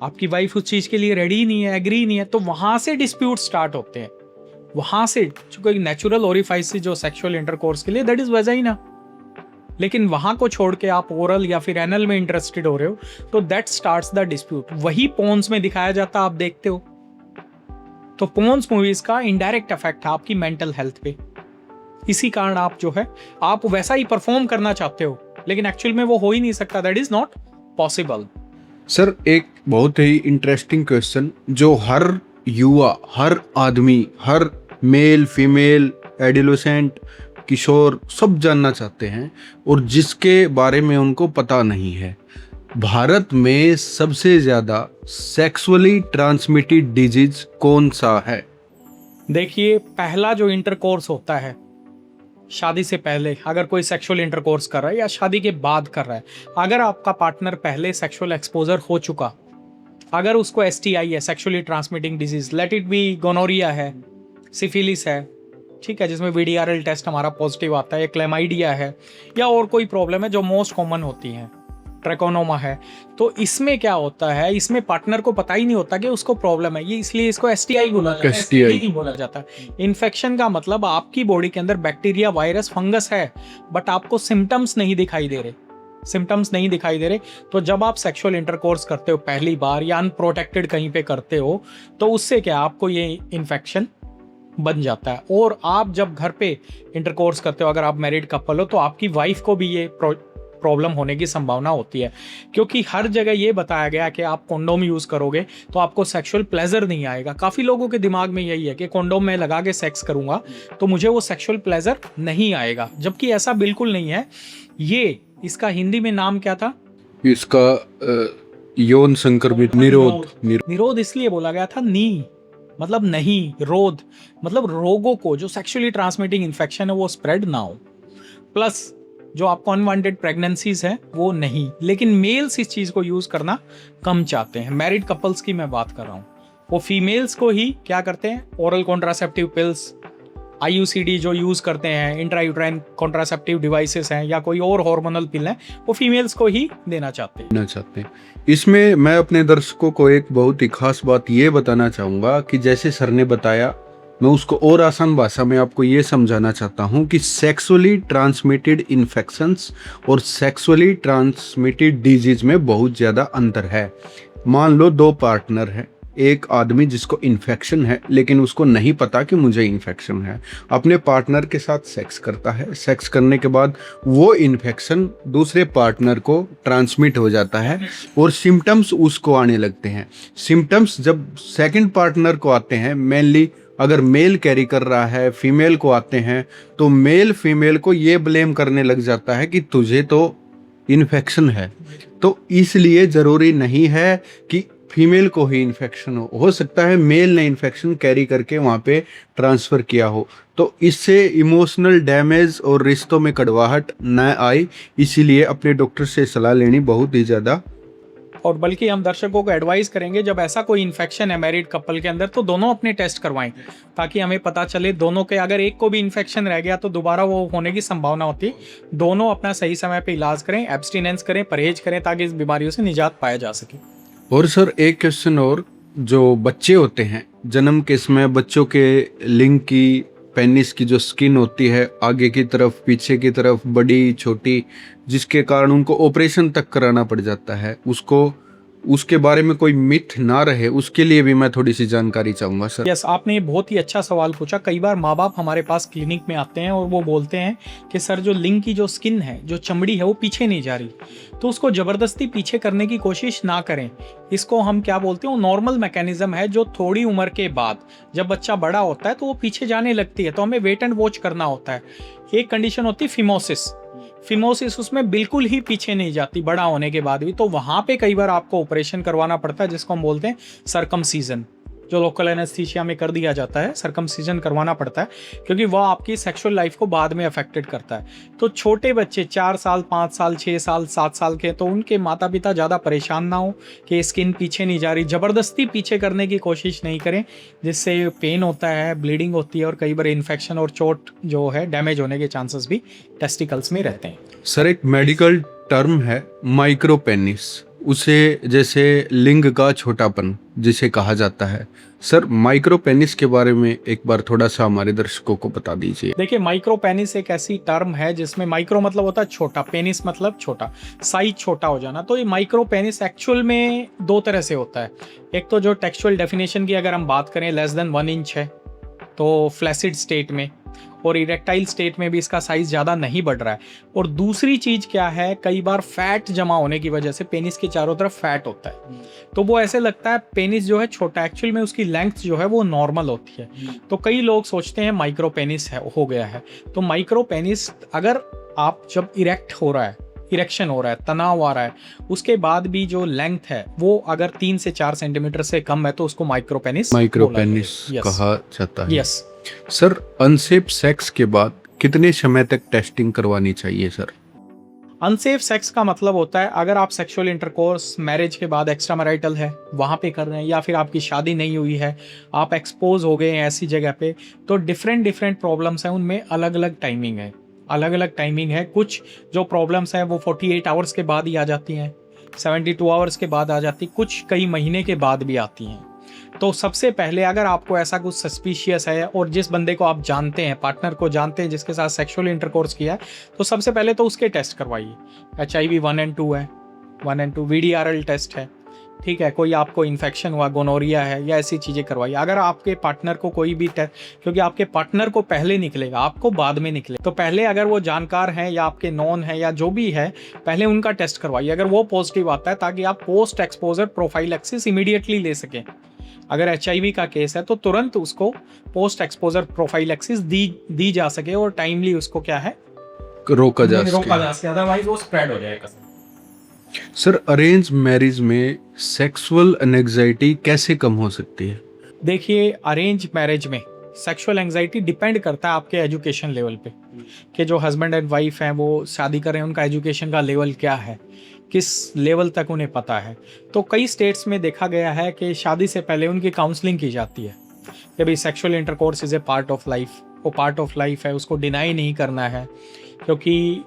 आपकी वाइफ उस चीज़ के लिए रेडी नहीं है, एग्री नहीं है, तो वहां से डिस्प्यूट स्टार्ट होते हैं। वहां से चूंकि नेचुरल ओरिफाइस जो सेक्सुअल इंटरकोर्स के लिए दैट इज वेजाइना, लेकिन वहां को छोड़ के आप ओरल या फिर एनल में इंटरेस्टेड हो रहे हो, तो दैट स्टार्ट्स द डिस्प्यूट। वही पोन्स में दिखाया जाता आप देखते हो। तो पोन्स मूवीज का इनडायरेक्ट इफेक्ट है आपकी मेंटल हेल्थ पे। इसी कारण आप जो है आप वैसा ही परफॉर्म करना चाहते हो, लेकिन एक्चुअल में वो हो ही नहीं सकता, that is not possible. Sir एक बहुत ही इंटरेस्टिंग क्वेश्चन जो हर युवा, हर आदमी, हर मेल फीमेल एडोलेसेंट किशोर सब जानना चाहते हैं और जिसके बारे में उनको पता नहीं है, भारत में सबसे ज्यादा सेक्सुअली ट्रांसमिटेड डिजीज कौन सा है? देखिए, पहला जो इंटरकोर्स होता है शादी से पहले, अगर कोई सेक्सुअल इंटरकोर्स कर रहा है या शादी के बाद कर रहा है, अगर आपका पार्टनर पहले सेक्सुअल एक्सपोजर हो चुका, अगर उसको एसटीआई है, sexually transmitting disease, let it be gonorrhoea है, सिफिलिस है, ठीक है, जिसमें वीडीआरएल टेस्ट हमारा पॉजिटिव आता है, क्लेमाइडिया है, या और कोई प्रॉब्लम है जो मोस्ट कॉमन होती है, ट्रैकोनोमा है, तो इसमें क्या होता है, इसमें पार्टनर को पता ही नहीं होता कि उसको प्रॉब्लम है, ये इसलिए इसको एसटीआई बोला जाता है। STI बोला जाता है। इन्फेक्शन का मतलब आपकी बॉडी के अंदर बैक्टीरिया, वायरस, फंगस है, बट आपको सिम्टम्स नहीं दिखाई दे रहे। तो जब आप सेक्सुअल इंटरकोर्स करते हो पहली बार या अनप्रोटेक्टेड कहीं पे करते हो, तो उससे क्या आपको ये इन्फेक्शन बन जाता है। और आप जब घर पे इंटरकोर्स करते हो, अगर आप मैरिड कपल हो, तो आपकी वाइफ को भी ये प्रॉब्लम होने की संभावना होती है, क्योंकि हर जगह ये बताया गया कि आप कॉन्डोम यूज करोगे तो आपको सेक्सुअल प्लेजर नहीं आएगा। काफी लोगों के दिमाग में यही है कि कॉन्डोम में लगा के सेक्स करूंगा तो मुझे वो सेक्सुअल प्लेजर नहीं आएगा, जबकि ऐसा बिल्कुल नहीं है। ये इसका हिंदी में नाम क्या था? इसका यौन संक्रमित निरोध इसलिए बोला गया था, नी मतलब नहीं, रोध मतलब रोगों को, जो सेक्सुअली ट्रांसमिटिंग इन्फेक्शन है वो स्प्रेड ना हो, प्लस जो आपको अनवांटेड प्रेगनेंसीज है वो नहीं। लेकिन मेल्स इस चीज को यूज करना कम चाहते हैं। मैरिड कपल्स की मैं बात कर रहा हूँ, वो फीमेल्स को ही क्या करते हैं, ओरल कॉन्ट्रासेप्टिव पिल्स, आईयूसीडी जो यूज करते हैं, इंट्रायूट्राइन कॉन्ट्रासेप्टिव डिवाइसेस हैं, या कोई और हार्मोनल पिल है, वो फीमेल्स को ही देना चाहते हैं। इसमें मैं अपने दर्शकों को एक बहुत ही खास बात ये बताना चाहूँगा कि जैसे सर ने बताया, मैं उसको और आसान भाषा में आपको ये समझाना चाहता हूँ कि सेक्सुअली ट्रांसमिटेड इन्फेक्शंस और सेक्सुअली ट्रांसमिटेड डिजीज में बहुत ज़्यादा अंतर है। मान लो दो पार्टनर हैं, एक आदमी जिसको इन्फेक्शन है लेकिन उसको नहीं पता कि मुझे इन्फेक्शन है, अपने पार्टनर के साथ सेक्स करता है, सेक्स करने के बाद वो इन्फेक्शन दूसरे पार्टनर को ट्रांसमिट हो जाता है और सिम्टम्स उसको आने लगते हैं। सिम्टम्स जब सेकंड पार्टनर को आते हैं, मेनली अगर मेल कैरी कर रहा है, फीमेल को आते हैं, तो मेल फीमेल को ये ब्लेम करने लग जाता है कि तुझे तो इन्फेक्शन है। तो इसलिए ज़रूरी नहीं है कि फीमेल को ही इन्फेक्शन हो सकता है मेल ने इन्फेक्शन कैरी करके वहाँ पे ट्रांसफ़र किया हो। तो इससे इमोशनल डैमेज और रिश्तों में कड़वाहट न आए, इसीलिए अपने डॉक्टर से सलाह लेनी बहुत ही ज़्यादा। और बल्कि हम दर्शकों को एडवाइस करेंगे, जब ऐसा कोई इन्फेक्शन है मैरिड कपल के अंदर, तो दोनों अपने टेस्ट करवाएं, ताकि हमें पता चले दोनों के, अगर एक को भी इन्फेक्शन रह गया तो दोबारा वो होने की संभावना होती है। दोनों अपना सही समय पे इलाज करें, एब्सटिनेंस करें, परहेज करें, ताकि इस बीमारियों से निजात पाया जा सके। और सर एक क्वेश्चन और, जो बच्चे होते हैं जन्म के समय, बच्चों के लिंग की, पेनिस की जो स्किन होती है आगे की तरफ पीछे की तरफ बड़ी छोटी, जिसके कारण उनको ऑपरेशन तक कराना पड़ जाता है, उसके बारे में कोई मिथ ना रहे, उसके लिए भी मैं थोड़ी सी जानकारी चाहूँगा सर। यस, आपने बहुत ही अच्छा सवाल पूछा। कई बार माँ बाप हमारे पास क्लिनिक में आते हैं और वो बोलते हैं कि सर जो लिंग की जो स्किन है, जो चमड़ी है, वो पीछे नहीं जा रही, तो उसको ज़बरदस्ती पीछे करने की कोशिश ना करें। इसको हम क्या बोलते हैं, वो नॉर्मल मैकेनिज्म है जो थोड़ी उम्र के बाद, जब बच्चा बड़ा होता है तो वो पीछे जाने लगती है, तो हमें वेट एंड वॉच करना होता है। एक कंडीशन होती है फिमोसिस, उसमें बिल्कुल ही पीछे नहीं जाती बड़ा होने के बाद भी, तो वहाँ पे कई बार आपको ऑपरेशन करवाना पड़ता है, जिसको हम बोलते हैं सरकमसीजन, जो लोकल एनेस्थीसिया में कर दिया जाता है, सर्कमसिजन करवाना पड़ता है, क्योंकि वह आपकी सेक्सुअल लाइफ को बाद में अफेक्टेड करता है। तो छोटे बच्चे 4 साल, 5 साल, 6 साल, 7 साल के, तो उनके माता पिता ज़्यादा परेशान ना हो कि स्किन पीछे नहीं जा रही, ज़बरदस्ती पीछे करने की कोशिश नहीं करें, जिससे पेन होता है, ब्लीडिंग होती है और कई बार इन्फेक्शन और चोट जो है डैमेज होने के चांसेस भी टेस्टिकल्स में रहते हैं। सर एक मेडिकल टर्म है माइक्रो पेनिस, उसे जैसे लिंग का छोटापन जिसे कहा जाता है। सर माइक्रो पेनिस के बारे में एक बार थोड़ा सा हमारे दर्शकों को बता दीजिए। देखिए, माइक्रो पेनिस एक ऐसी टर्म है जिसमें माइक्रो मतलब होता है छोटा, पेनिस मतलब छोटा, साइज छोटा हो जाना। तो ये माइक्रो पेनिस एक्चुअल में 2 तरह से होता है। एक तो जो टेक्सचुअल डेफिनेशन की अगर हम बात करें, लेस देन 1 इंच है तो फ्लैसिड स्टेट में, और इरेक्टाइल स्टेट में भी इसका साइज ज़्यादा नहीं बढ़ रहा है। और दूसरी चीज़ क्या है, कई बार फैट जमा होने की वजह से पेनिस के चारों तरफ फैट होता है, तो वो ऐसे लगता है पेनिस जो है छोटा, एक्चुअल में उसकी लेंथ जो है वो नॉर्मल होती है। तो कई लोग सोचते हैं माइक्रो पेनिस है, हो गया है। तो माइक्रो पेनिस अगर आप जब इरेक्ट हो रहा है, इरेक्शन हो रहा है, तनाव आ रहा है, उसके बाद भी जो लेंथ है वो अगर 3 से 4 सेंटीमीटर से कम है तो उसको माइक्रो पेनिस कहा जाता है। यस। सर अनसेफ सेक्स के बाद कितने समय तक टेस्टिंग करवानी चाहिए सर? अनसेफ सेक्स का मतलब होता है अगर आप सेक्सुअल इंटरकोर्स मैरिज के बाद एक्स्ट्रा मैरिटल है वहाँ पे कर रहे हैं, या फिर आपकी शादी नहीं हुई है, आप एक्सपोज हो गए हैं ऐसी जगह पे, तो डिफरेंट प्रॉब्लम्स हैं, उनमें अलग अलग टाइमिंग है, अलग अलग टाइमिंग है। कुछ जो प्रॉब्लम्स हैं वो 48 आवर्स के बाद ही आ जाती हैं, 72 आवर्स के बाद आ जाती, कुछ कई महीने के बाद भी आती हैं। तो सबसे पहले अगर आपको ऐसा कुछ सस्पिशियस है और जिस बंदे को आप जानते हैं, पार्टनर को जानते हैं जिसके साथ सेक्सुअल इंटरकोर्स किया है, तो सबसे पहले तो उसके टेस्ट करवाइए। HIV 1 और 2 है, 1 और 2 VDRL टेस्ट है, ठीक है। कोई आपको इन्फेक्शन हुआ, गोनोरिया है, या ऐसी चीज़ें करवाइए। अगर आपके पार्टनर को कोई भी टेस्ट, क्योंकि आपके पार्टनर को पहले निकलेगा, आपको बाद में निकले, तो पहले अगर वो जानकार हैं या आपके नॉन है या जो भी है, पहले उनका टेस्ट करवाइए अगर वो पॉजिटिव आता है, ताकि आप पोस्ट एक्सपोजर प्रोफाइलैक्सिस इमीडिएटली ले सकें। अगर HIV का केस है तो तुरंत उसको पोस्ट एक्सपोजर प्रोफाइलैक्सिस दी जा सके और टाइमली उसको क्या है रोका जा सके, अदरवाइज वो स्प्रेड हो जाएगा। सर अरेंज मैरिज में सेक्सुअल एंजाइटी कैसे कम हो सकती है? देखिए, अरेंज मैरिज में सेक्सुअल एंजाइटी डिपेंड करता है आपके एजुकेशन लेवल पे, कि जो हस्बैंड एंड वाइफ हैं वो शादी कर रहे हैं, उनका एजुकेशन का लेवल क्या है, किस लेवल तक उन्हें पता है। तो कई स्टेट्स में देखा गया है कि शादी से पहले उनकी काउंसलिंग की जाती है कि भाई sexual intercourse is a part of life, वो पार्ट ऑफ लाइफ है, उसको डिनाई नहीं करना है। क्योंकि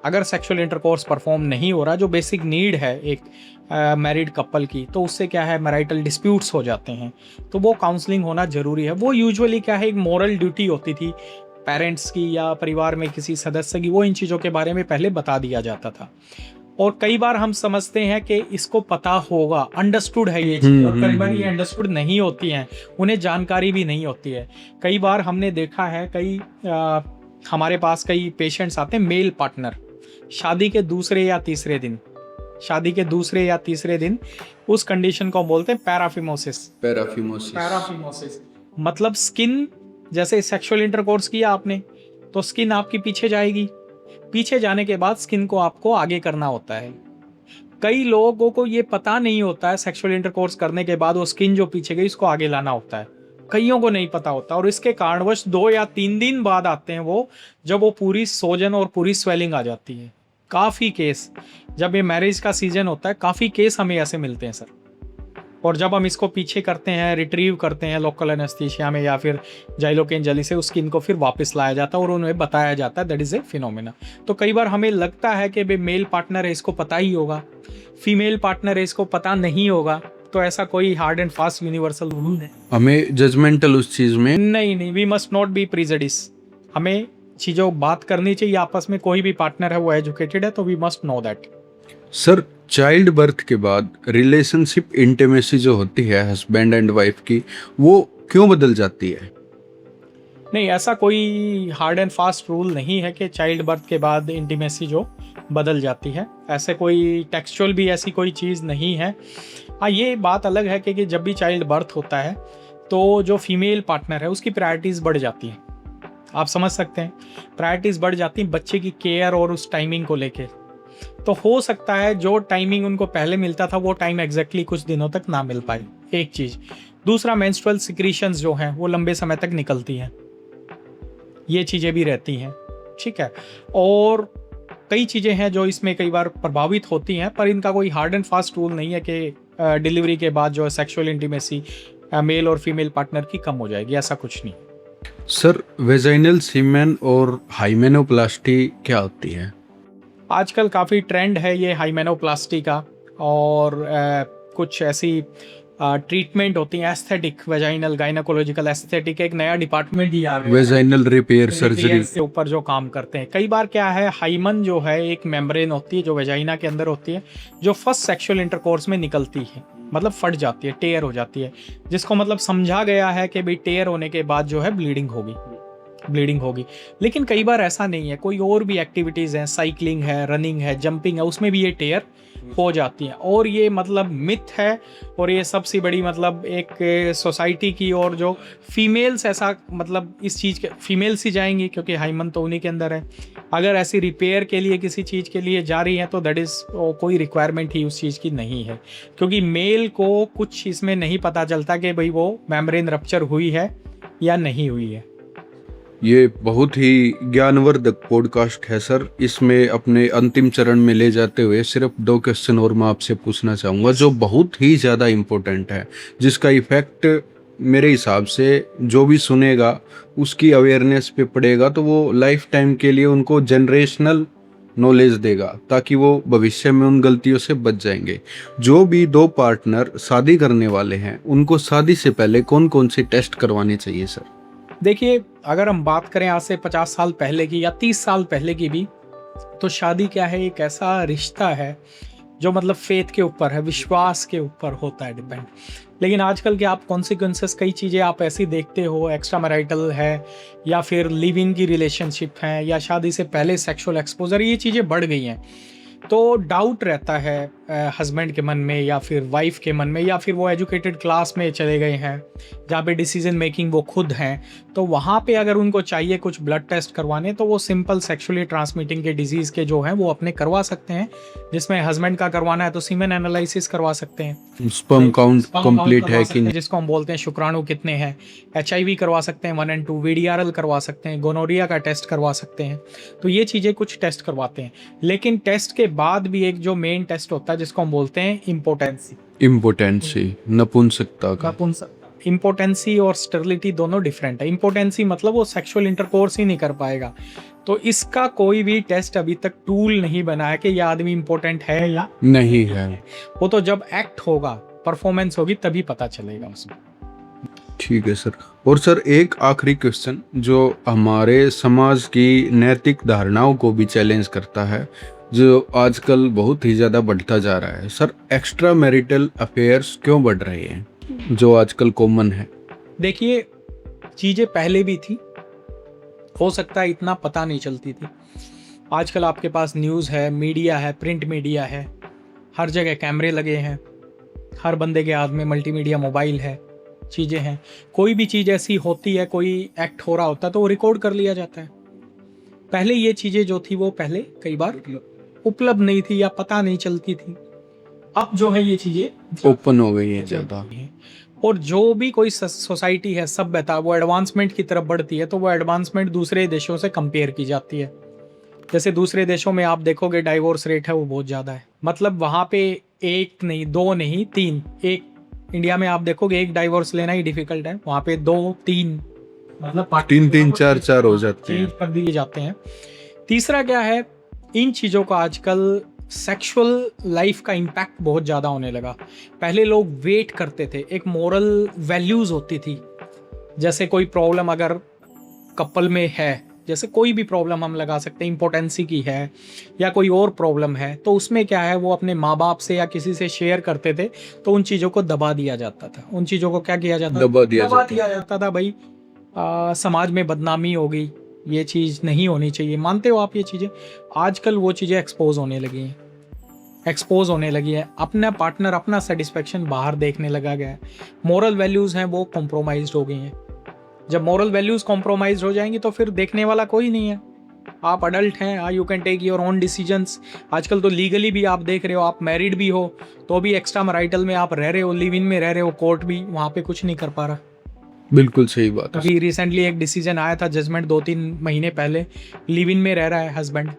अगर सेक्सुअल इंटरकोर्स परफॉर्म नहीं हो रहा, जो बेसिक नीड है एक मैरिड कपल की, तो उससे क्या है मैरिटल डिस्प्यूट्स हो जाते हैं, तो वो काउंसलिंग होना ज़रूरी है। वो यूजुअली क्या है, एक मॉरल ड्यूटी होती थी पेरेंट्स की या परिवार में किसी सदस्य की, वो इन चीज़ों के बारे में पहले बता दिया जाता था। और कई बार हम समझते हैं कि इसको पता होगा, अंडरस्टूड है ये चीज़, और कई बार ये अंडरस्टूड नहीं होती हैं, उन्हें जानकारी भी नहीं होती है। कई बार हमने देखा है, हमारे पास कई पेशेंट्स आते हैं, मेल पार्टनर शादी के दूसरे या तीसरे दिन उस कंडीशन को बोलते हैं पैराफिमोसिस। मतलब स्किन, जैसे सेक्सुअल इंटरकोर्स किया आपने तो स्किन आपकी पीछे जाएगी, पीछे जाने के बाद स्किन को आपको आगे करना होता है। कई लोगों को ये पता नहीं होता है, सेक्सुअल इंटरकोर्स करने के बाद वो स्किन जो पीछे गई उसको आगे लाना होता है, कईयों को नहीं पता होता, और इसके कारणवश 2 या 3 दिन बाद आते हैं वो, जब वो पूरी सोजन और पूरी स्वेलिंग आ जाती है। काफ़ी केस, जब ये मैरिज का सीजन होता है, काफ़ी केस हमें ऐसे मिलते हैं सर। और जब हम इसको पीछे करते हैं, रिट्रीव करते हैं लोकल एनेस्थीसिया में या फिर जाइलोकेन जेली से, उस स्किन को फिर वापस लाया जाता है और उन्हें बताया जाता है दैट इज़ ए फिनोमेना। तो कई बार हमें लगता है कि भाई मेल पार्टनर है इसको पता ही होगा, फीमेल पार्टनर है इसको पता नहीं होगा, तो ऐसा कोई hard and fast universal rule है, हमें जजमेंटल उस चीज़ में नहीं, वी मस्ट नॉट बी प्रिजडिस। हमें चीज़ों बात करनी चाहिए आपस में, कोई भी पार्टनर है वो एजुकेटेड है तो we must know that. Sir child birth के बाद रिलेशनशिप इंटीमेसी जो होती है हस्बैंड एंड वाइफ की, वो क्यों बदल जाती है? नहीं, ऐसा कोई हार्ड एंड फास्ट रूल नहीं है कि चाइल्ड बर्थ के बाद इंटीमेसी जो बदल जाती है, ऐसे कोई टेक्सचुअल भी ऐसी कोई चीज़ नहीं है। हाँ, ये बात अलग है कि जब भी चाइल्ड बर्थ होता है तो जो फीमेल पार्टनर है उसकी प्रायोरिटीज़ बढ़ जाती हैं, आप समझ सकते हैं, प्रायोरिटीज़ बढ़ जाती हैं बच्चे की केयर और उस टाइमिंग को लेके। तो हो सकता है जो टाइमिंग उनको पहले मिलता था वो टाइम एग्जैक्टली कुछ दिनों तक ना मिल पाए, एक चीज़। दूसरा मेंस्ट्रुअल सिक्रीशंस जो हैं वो लंबे समय तक निकलती हैं, ये चीज़ें भी रहती हैं, ठीक है। और कई चीज़ें हैं जो इसमें कई बार प्रभावित होती हैं, पर इनका कोई हार्ड एंड फास्ट रूल नहीं है कि डिलीवरी के बाद जो है सेक्सुअल इंटीमेसी मेल और फीमेल पार्टनर की कम हो जाएगी, ऐसा कुछ नहीं। सर वेजाइनल सीमेन और हाइमेनोप्लास्टी क्या होती है? आजकल काफ़ी ट्रेंड है ये हाइमेनोप्लास्टी का, और कुछ ऐसी ट्रीटमेंट होती हैं एस्थेटिक, वेजाइनल गायनेकोलॉजिकल एस्थेटिक, एक नया डिपार्टमेंट ही आ गया है वेजाइनल रिपेयर सर्जरी रिपेयर के ऊपर जो काम करते हैं। कई बार क्या है, हाइमन जो है एक मेम्ब्रेन होती है जो वेजाइना के अंदर होती है, जो फर्स्ट सेक्सुअल इंटरकोर्स में निकलती है, मतलब फट जाती है, टेयर हो जाती है, जिसको मतलब समझा गया है कि भाई टेयर होने के बाद जो है ब्लीडिंग होगी। लेकिन कई बार ऐसा नहीं है, कोई और भी एक्टिविटीज़ हैं, साइकिलिंग है, रनिंग है, जंपिंग है, उसमें भी ये टेयर हो जाती हैं। और ये मतलब मिथ है, और ये सबसे बड़ी मतलब एक सोसाइटी की, और जो फीमेल्स ऐसा मतलब इस चीज़ के फीमेल्स ही जाएंगी क्योंकि हाइमन तो उन्हीं के अंदर है। अगर ऐसी रिपेयर के लिए किसी चीज़ के लिए जा रही हैं तो दैट इज़ कोई रिक्वायरमेंट ही उस चीज़ की नहीं है, क्योंकि मेल को कुछ इसमें नहीं पता चलता कि भाई वो मेम्ब्रेन रप्चर हुई है या नहीं हुई है। ये बहुत ही ज्ञानवर्धक पॉडकास्ट है सर। इसमें अपने अंतिम चरण में ले जाते हुए सिर्फ 2 क्वेश्चन और मैं आपसे पूछना चाहूँगा, जो बहुत ही ज़्यादा इम्पोर्टेंट है, जिसका इफेक्ट मेरे हिसाब से जो भी सुनेगा उसकी अवेयरनेस पे पड़ेगा, तो वो लाइफ टाइम के लिए उनको जनरेशनल नॉलेज देगा, ताकि वो भविष्य में उन गलतियों से बच जाएंगे। जो भी 2 पार्टनर शादी करने वाले हैं उनको शादी से पहले कौन कौन से टेस्ट करवाने चाहिए सर? देखिए, अगर हम बात करें आज से 50 साल पहले की या 30 साल पहले की भी, तो शादी क्या है, एक ऐसा रिश्ता है जो मतलब फेथ के ऊपर है, विश्वास के ऊपर होता है डिपेंड। लेकिन आजकल के आप कॉन्सिक्वेंसेस, कई चीज़ें आप ऐसी देखते हो, एक्स्ट्रा मैरिटल है या फिर लिव इन की रिलेशनशिप है या शादी से पहले सेक्सुअल एक्सपोजर, ये चीज़ें बढ़ गई हैं। तो डाउट रहता है हस्बैंड के मन में या फिर वाइफ के मन में, या फिर वो एजुकेटेड क्लास में चले गए हैं जहाँ पे डिसीजन मेकिंग वो खुद हैं, तो वहाँ पे अगर उनको चाहिए कुछ ब्लड टेस्ट करवाने, तो वो सिंपल सेक्सुअली ट्रांसमिटिंग के डिजीज़ के जो हैं वो अपने करवा सकते हैं। जिसमें हस्बैंड का करवाना है तो सीमेन एनालिसिस करवा सकते हैं, स्पर्म काउंट कंप्लीट है कि नहीं, जिसको हम बोलते हैं शुक्राणु कितने हैं, HIV करवा सकते हैं 1 और 2, VDRL करवा सकते हैं, गोनोरिया का टेस्ट करवा सकते हैं। तो ये चीज़ें कुछ टेस्ट करवाते हैं। लेकिन टेस्ट के बाद भी एक जो मेन टेस्ट होता है जिसको हम बोलते हैं इम्पोर्टेंसी, नपुंसकता का। इम्पोर्टेंसी और स्टेरिलिटी दोनों डिफरेंट है। इम्पोर्टेंसी मतलब वो सेक्सुअल इंटरकोर्स ही नहीं कर पाएगा, तो इसका कोई भी टेस्ट अभी तक टूल नहीं बना है कि यह आदमी इम्पोर्टेंट है या नहीं है। वो तो जब एक्ट होगा, परफॉर्मेंस होगी, तभी पता चलेगा उसमें। ठीक है सर। और सर एक आखिरी क्वेश्चन जो हमारे समाज की नैतिक धारणाओं को भी चैलेंज करता है, जो आजकल बहुत ही ज़्यादा बढ़ता जा रहा है सर, एक्स्ट्रा मैरिटल अफेयर्स क्यों बढ़ रहे हैं जो आजकल कॉमन है? देखिए, चीज़ें पहले भी थी, हो सकता है इतना पता नहीं चलती थी। आजकल आपके पास न्यूज़ है, मीडिया है, प्रिंट मीडिया है, हर जगह कैमरे लगे हैं, हर बंदे के हाथ में मल्टीमीडिया मोबाइल है, चीज़ें हैं। कोई भी चीज़ ऐसी होती है, कोई एक्ट हो रहा होता है तो वो रिकॉर्ड कर लिया जाता है। पहले ये चीज़ें जो थी वो पहले कई बार उपलब्ध नहीं थी या पता नहीं चलती थी। अब जो है ये चीज़ें ओपन हो गई है ज़्यादा। और जो भी कोई सोसाइटी है, सभ्यता, वो एडवांसमेंट की तरफ बढ़ती है, तो वो एडवांसमेंट दूसरे देशों से कंपेयर की जाती है। जैसे दूसरे देशों में आप देखोगे डाइवोर्स रेट है वो बहुत ज़्यादा है, मतलब वहाँ पे 1 नहीं 2 नहीं 3, एक इंडिया में आप देखोगे एक डाइवोर्स लेना ही डिफिकल्ट है, वहाँ पे 2-3 मतलब 3-3 4-4 हो जाते हैं, कर दिए जाते हैं। तीसरा क्या है, इन चीज़ों का आजकल सेक्सुअल लाइफ का इम्पैक्ट बहुत ज़्यादा होने लगा। पहले लोग वेट करते थे, एक मोरल वैल्यूज़ होती थी। जैसे कोई प्रॉब्लम अगर कपल में है, जैसे कोई भी प्रॉब्लम हम लगा सकते हैं, इम्पोर्टेंसी की है या कोई और प्रॉब्लम है, तो उसमें क्या है, वो अपने माँ बाप से या किसी से शेयर करते थे, तो उन चीज़ों को दबा दिया जाता था। उन चीज़ों को क्या किया जाता था, दबा दिया जाता था। भाई समाज में बदनामी होगी, ये चीज़ नहीं होनी चाहिए। मानते हो आप ये चीज़ें? आजकल वो चीज़ें एक्सपोज होने लगी हैं, अपना पार्टनर, अपना सेटिस्फेक्शन बाहर देखने लगा गया है। मोरल वैल्यूज़ हैं वो कॉम्प्रोमाइज्ड हो गई हैं। जब मोरल वैल्यूज़ कॉम्प्रोमाइज्ड हो जाएंगी तो फिर देखने वाला कोई नहीं है। आप अडल्ट हैं, you can take your own decisions. आजकल तो लीगली भी आप देख रहे हो, आप मैरिड भी हो तो भी एक्स्ट्रा मैरिटल में आप रह रहे हो, लिव इन में रह रहे हो, कोर्ट भी वहाँ पे कुछ नहीं कर पा रहा। बिल्कुल सही बात है। अभी रिसेंटली एक डिसीजन आया था, जजमेंट 2-3 महीने पहले, लिव इन में रह रहा है हस्बैंड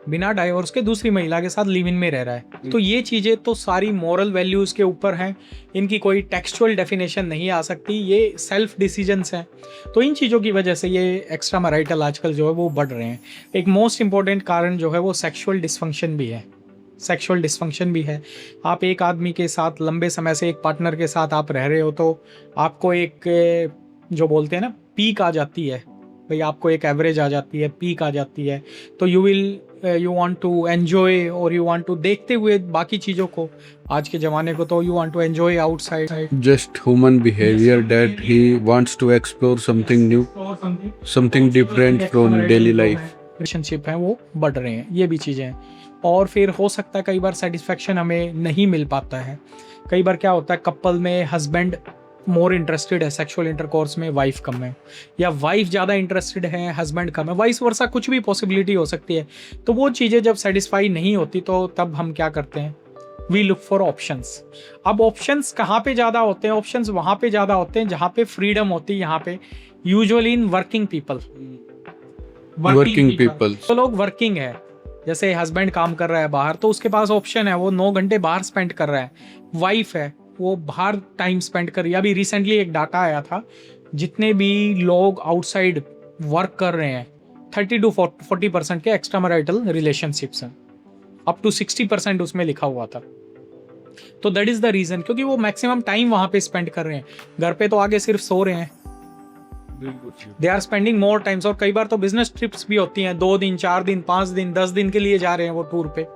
बिना डाइवोर्स के दूसरी महिला के साथ लिव इन में रह रहा है। तो ये चीज़ें तो सारी मॉरल वैल्यूज के ऊपर हैं, इनकी कोई टेक्सचुअल डेफिनेशन नहीं आ सकती, ये सेल्फ डिसीजंस हैं। तो इन चीज़ों की वजह से ये एक्स्ट्रा मैरिटल आजकल जो है वो बढ़ रहे हैं। एक मोस्ट इंपॉर्टेंट कारण जो है वो सेक्सुअल डिस्फंक्शन भी है। आप एक आदमी के साथ लंबे समय से, एक पार्टनर के साथ आप रह रहे हो तो आपको एक जो बोलते हैं ना पीक आ जाती है भाई, आपको एक एवरेज आ जाती है, पीक आ जाती है। तो यू वांट टू एंजॉय और यू वांट टू, देखते हुए बाकी चीज़ों को, आज के ज़माने को, तो you want to enjoy outside Just human behavior that he wants to explore something new, something different from daily life. Relationship हैं वो बढ़ रहे हैं, ये भी चीज़ें हैं। और फिर हो सकता है कई बार सेटिस्फेक्शन हमें नहीं मिल पाता है। कई बार क्या होता है, कपल में हस्बैंड मोर इंटरेस्टेड है सेक्सुअल इंटरकोर्स में, वाइफ कम है, या वाइफ ज़्यादा इंटरेस्टेड है, हस्बैंड कम है, वाइस वर्सा, कुछ भी पॉसिबिलिटी हो सकती है। तो वो चीज़ें जब सेटिस्फाई नहीं होती तो तब हम क्या करते हैं, वी लुक फॉर ऑप्शंस। अब ऑप्शंस कहाँ पे ज़्यादा होते हैं? ऑप्शंस वहाँ पे ज़्यादा होते हैं जहाँ पे फ्रीडम होती है, यहाँ पे यूजुअली इन वर्किंग पीपल। तो लोग वर्किंग है, जैसे हस्बैंड काम कर रहा है बाहर, तो उसके पास ऑप्शन है, वो 9 घंटे बाहर स्पेंड कर रहा है। वाइफ है, वो बाहर टाइम स्पेंड कर रही है। अभी रिसेंटली एक डाटा आया था, जितने भी लोग आउटसाइड वर्क कर रहे हैं 30 to 40% के एक्स्ट्रा मैरिटल रिलेशनशिप्स हैं, अप टू 60% उसमें लिखा हुआ था। तो दैट इज द रीजन, क्योंकि वो मैक्सिमम टाइम वहां पे स्पेंड कर रहे हैं, घर पे तो आगे सिर्फ सो रहे हैं। They are spending more times. और कई बार तो बिजनेस ट्रिप्स भी होती हैं, 2 दिन 4 दिन 5 दिन 10 दिन के लिए जा रहे हैं वो टूर पे।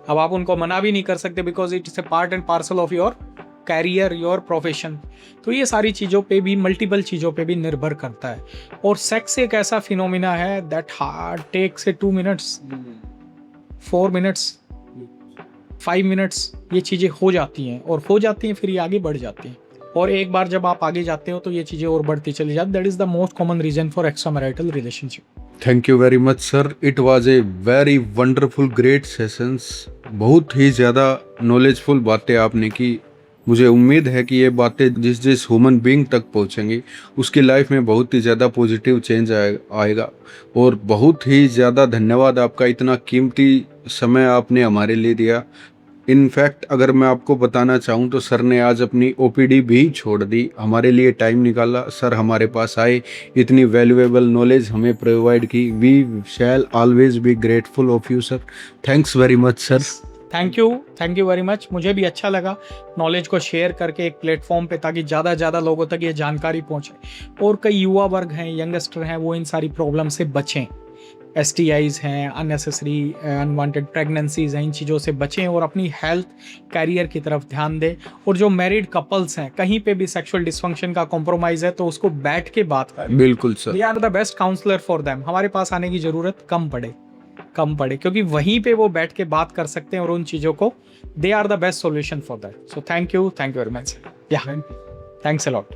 अब आप उनको मना भी नहीं कर सकते, because it is a part and parcel of your career, your profession. तो ये सारी चीज़ों पे भी, मल्टीपल चीज़ों पे भी निर्भर करता है। और सेक्स एक ऐसा फिनोमिना है that takes 2 minutes, 4 minutes, 5 minutes, ये चीज़ें हो जाती हैं, और हो जाती हैं फिर ये आगे बढ़ जाती हैं। और एक बार जब आप आगे जाते हो तो ये चीज़ें और बढ़ती चली जाती। That is the most common reason for extra marital relationship. Thank you very much sir, it was a very wonderful great sessions. बहुत ही ज़्यादा नॉलेजफुल बातें आपने की। मुझे उम्मीद है कि ये बातें जिस जिस ह्यूमन बीइंग तक पहुंचेंगी उसकी लाइफ में बहुत ही ज़्यादा पॉजिटिव चेंज आएगा। और बहुत ही ज़्यादा धन्यवाद आपका, इतना कीमती समय आपने हमारे लिए दिया। इनफैक्ट अगर मैं आपको बताना चाहूँ तो सर ने आज अपनी ओपीडी भी छोड़ दी, हमारे लिए टाइम निकाला, सर हमारे पास आए, इतनी वैल्यूएबल नॉलेज हमें प्रोवाइड की। We shall always be grateful of you sir. Thanks very much sir. Thank you very much. मुझे भी अच्छा लगा नॉलेज को शेयर करके एक प्लेटफॉर्म पे, ताकि ज़्यादा से ज़्यादा लोगों तक ये जानकारी पहुँचे। और कई युवा वर्ग हैं, यंगस्टर हैं, वो इन सारी प्रॉब्लम से बचें। STIs हैं, अननेसेसरी अनवांटेड प्रेगनेंसीज हैं, इन चीज़ों से बचें और अपनी हेल्थ, कैरियर की तरफ ध्यान दें। और जो मैरिड कपल्स हैं, कहीं पे भी सेक्सुअल डिस्फंक्शन का कॉम्प्रोमाइज़ है तो उसको बैठ के बात करें। बिल्कुल sir, we are the best counsellor for them. हमारे पास आने की ज़रूरत कम पड़े, क्योंकि वहीं पे वो बैठ के बात कर सकते हैं और उन चीज़ों को, they are the best solution for that. So thank you very much. या थैंक्स अ लॉट।